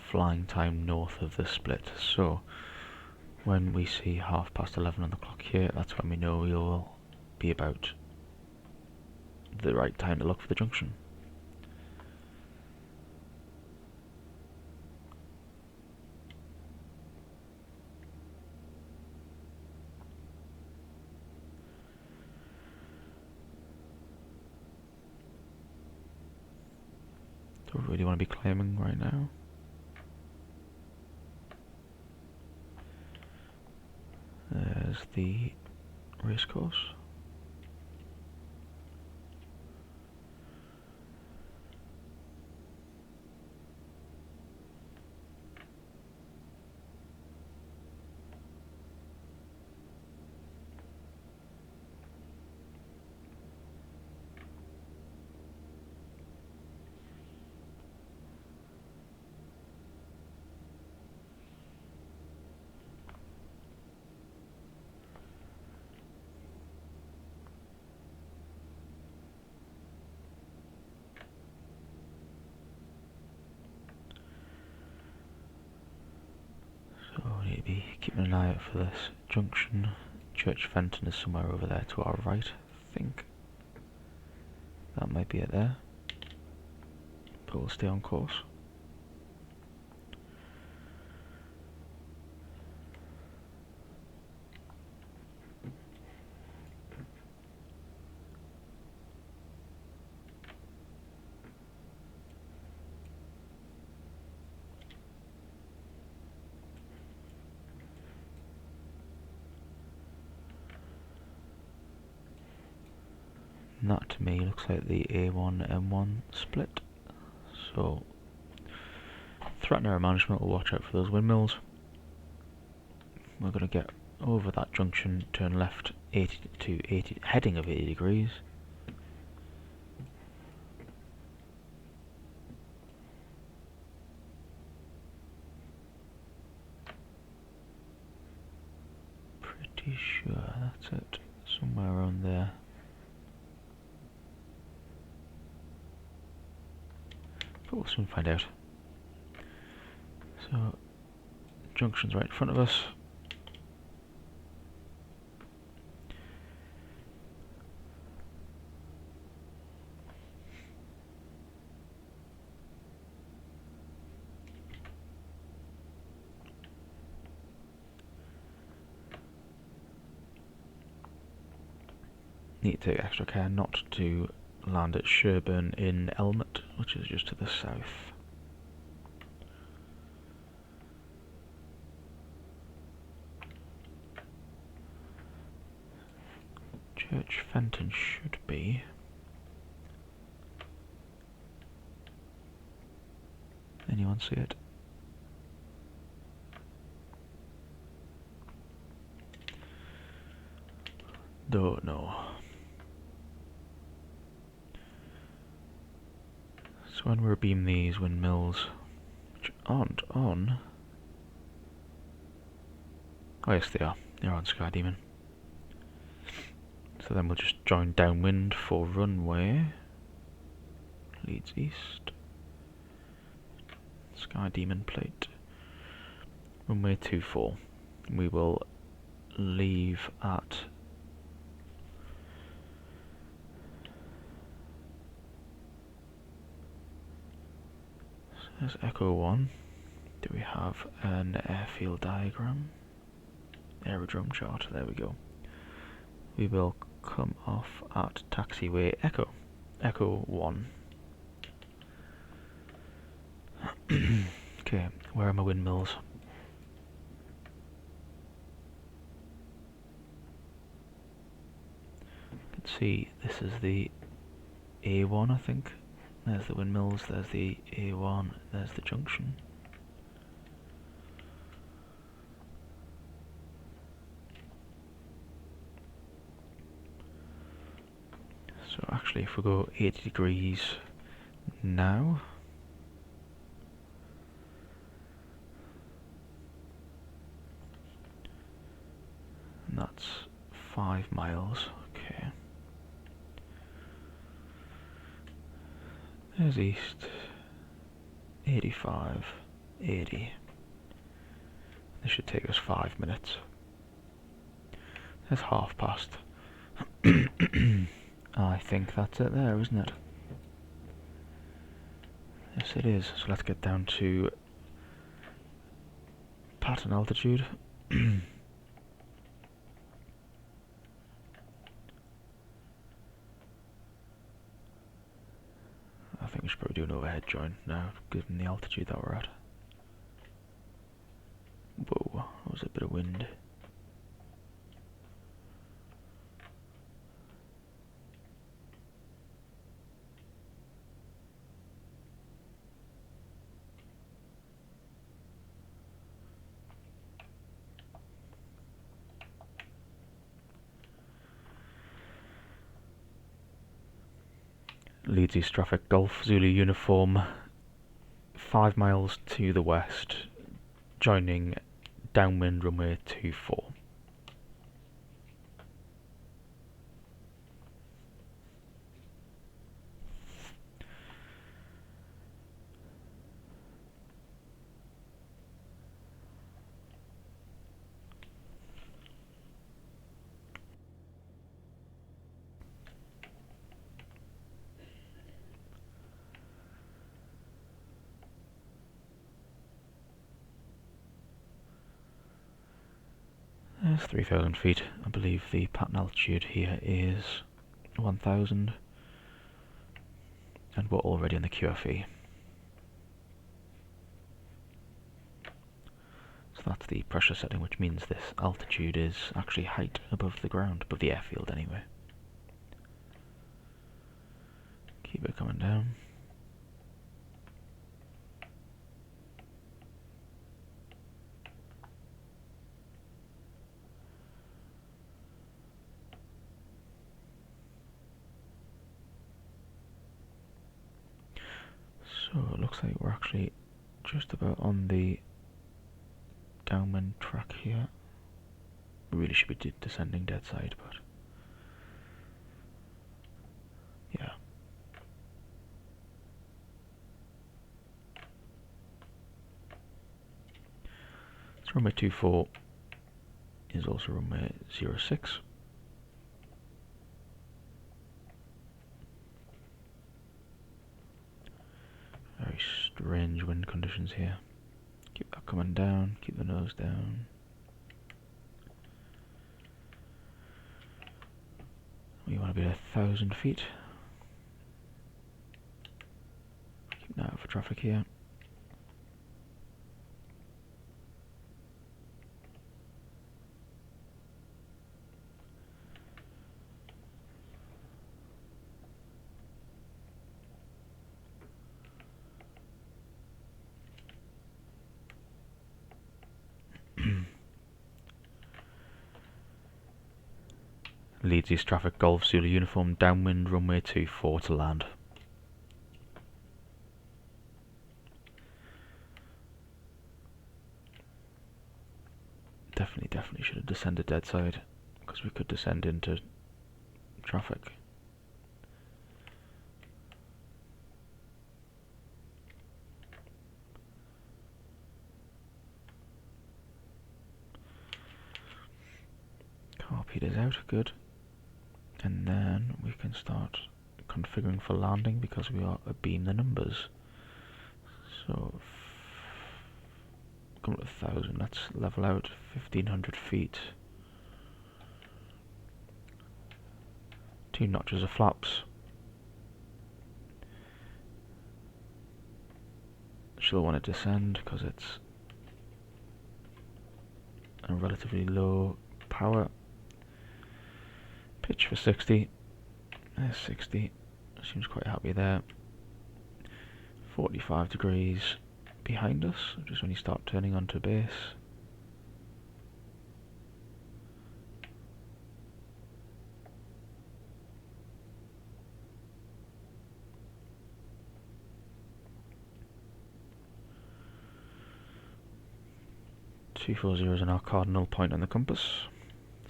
S1: flying time north of the split, so when we see 11:30 on the clock here, that's when we know we'll be about the right time to look for the junction. Don't really want to be climbing right now. There's the racecourse. So we need to be keeping an eye out for this junction. Church Fenton is somewhere over there to our right, I think. That might be it there. But we'll stay on course. And that to me looks like the A1-M1 split. So, threaten area management will watch out for those windmills. We're going to get over that junction, turn left 80 to 80, heading of 80 degrees. Pretty sure that's it, somewhere around there. But we'll soon find out. So, junction's right in front of us. Need to take extra care not to land at Sherburn in Elmet, which is just to the south. Church Fenton should be. Anyone see it? Don't know. So when we beam these windmills, which aren't on. Oh yes, they are. They're on Sky Demon. So then we'll just join downwind for runway. Leeds East. Sky Demon plate. Runway 24. We will leave at there's Echo 1. Do we have an airfield diagram? Aerodrome chart, there we go. We will come off at taxiway Echo. Echo 1. Okay, where are my windmills? You can see this is the A1, I think. There's the windmills, there's the A1, there's the junction. So actually if we go 80 degrees now, 5 miles. Okay. There's east. 85, 80. This should take us 5 minutes. There's half past. I think that's it there, isn't it? Yes, it is. So let's get down to pattern altitude. I think we should probably do an overhead join now, given the altitude that we're at. Whoa, that was a bit of wind. Leeds East traffic, Golf Zulu uniform, 5 miles to the west, joining downwind runway 24. There's 3,000 feet. I believe the pattern altitude here is 1,000, and we're already in the QFE. So that's the pressure setting, which means this altitude is actually height above the ground, above the airfield anyway. Keep it coming down. So it looks like we're actually just about on the downwind track here. We really should be descending dead side, but yeah. So runway 24 is also runway 06. Very strange wind conditions here. Keep that coming down, keep the nose down. We want to be at 1,000 feet. Keep an eye out for traffic here. Leeds East traffic, Golf Zulu uniform, downwind runway 24 to land. Definitely should have descended dead side, because we could descend into traffic. Carpet is out, good. And then we can start configuring for landing, because we are abeam the numbers. So, come to 1,000, let's level out 1,500 feet. 2 notches of flaps. She'll want to descend because it's a relatively low power. Pitch for 60. There's 60. Seems quite happy there. 45 degrees behind us, just when you start turning onto base. .240 is our cardinal point on the compass,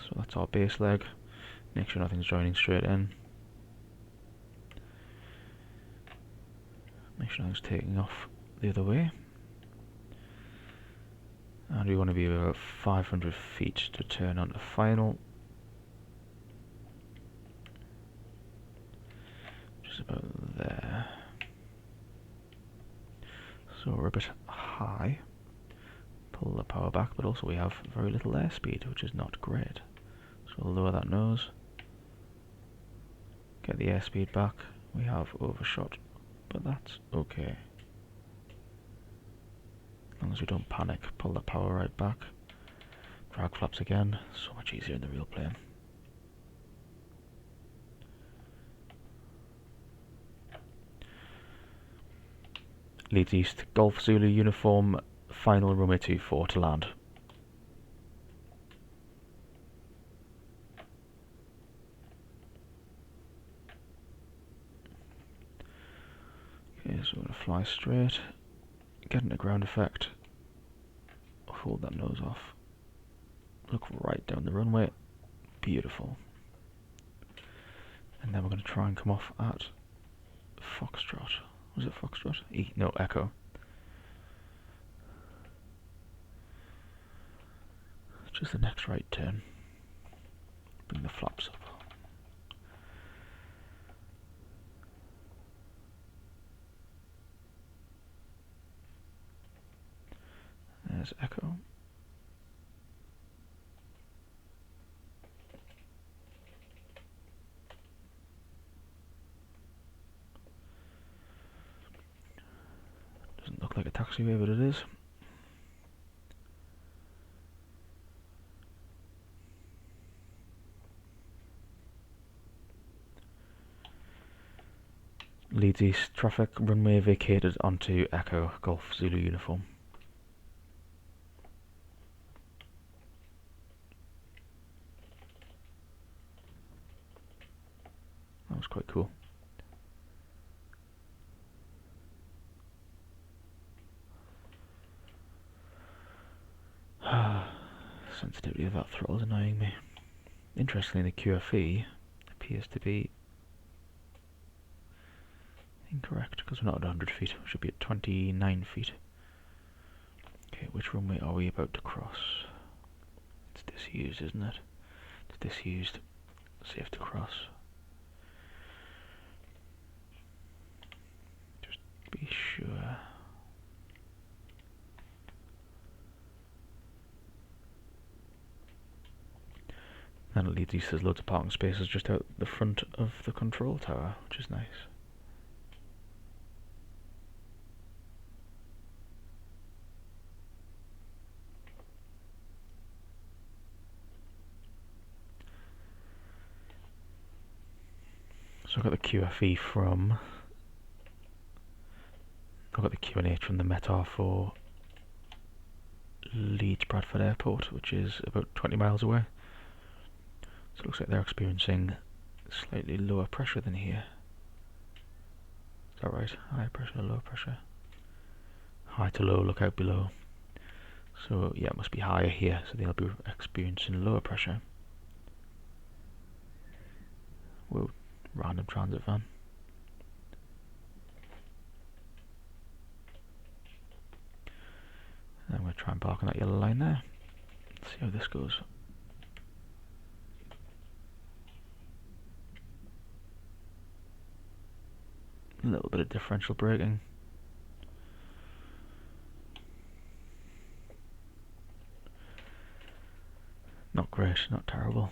S1: So that's our base leg. Make sure nothing's joining straight in. Make sure nothing's taking off the other way. And we want to be about 500 feet to turn onto final. Just about there. So we're a bit high. Pull the power back, but also we have very little airspeed, which is not great. So we'll lower that nose. Get the airspeed back. We have overshot, but that's okay. As long as we don't panic, pull the power right back. Drag flaps again, so much easier in the real plane. Leeds East, Golf Zulu uniform, final runway 24 to land. Okay, so we're going to fly straight, get into ground effect, hold that nose off, look right down the runway, beautiful. And then we're going to try and come off at Foxtrot. Was it Foxtrot? No, Echo. Just the next right turn. Bring the flaps up. There's Echo. Doesn't look like a taxiway, but it is. Leeds East traffic, runway vacated onto Echo, Golf Zulu uniform. That was quite cool. Sensitivity of that throttle is annoying me. Interestingly, the QFE appears to be incorrect because we're not at 100 feet. We should be at 29 feet. Okay, which runway are we about to cross? It's disused, isn't it? It's disused. Safe to cross. Just be sure. And it leads East, there's loads of parking spaces just out the front of the control tower, which is nice. So I've got the QFE from... I've got the QNH from the METAR for Leeds Bradford Airport, which is about 20 miles away. So it looks like they're experiencing slightly lower pressure than here. Is that right? High pressure, low pressure. High to low, look out below. So yeah, it must be higher here, so they'll be experiencing lower pressure. Whoa, random transit van. And I'm going to try and park on that yellow line there. Let's see how this goes. A little bit of differential braking. Not great, not terrible.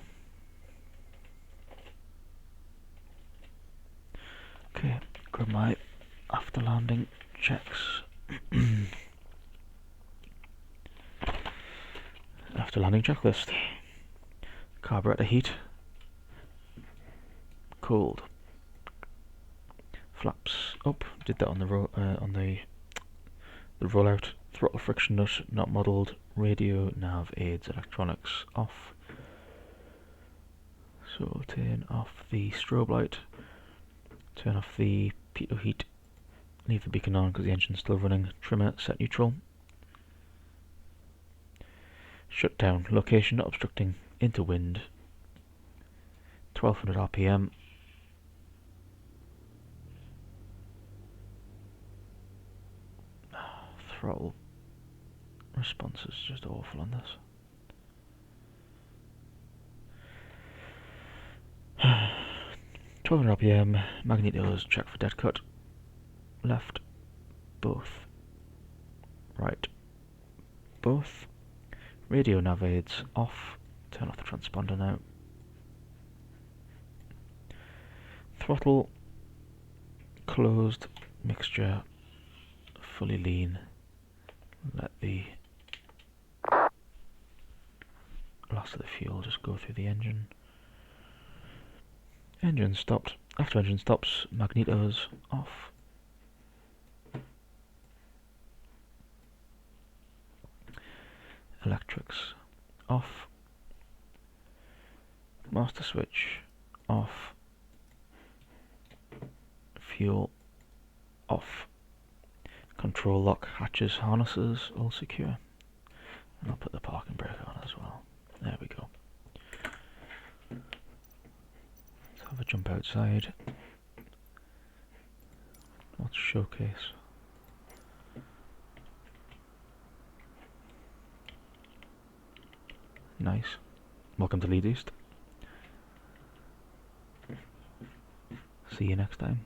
S1: Okay, grab my after landing checks. After landing checklist. Carburetor heat. Cold. Flaps up. Did that on the rollout. Throttle friction nut not modelled. Radio, nav, aids, electronics off. So we'll turn off the strobe light. Turn off the pitot heat. Leave the beacon on because the engine's still running. Trimmer set neutral. Shut down. Location not obstructing into wind, 1200 RPM. Throttle response is just awful on this. 1200 RPM, magnetos, check for dead cut. Left, both. Right, both. Radio nav aids off. Turn off the transponder now. Throttle closed, mixture fully lean. Let the last of the fuel just go through the engine. Engine stopped. After engine stops, magnetos off. Electrics off. Master switch off. Fuel off. Control lock, hatches, harnesses all secure. And I'll put the parking brake on as well. There we go. Let's have a jump outside. Let's showcase. Nice. Welcome to Leeds East. See you next time.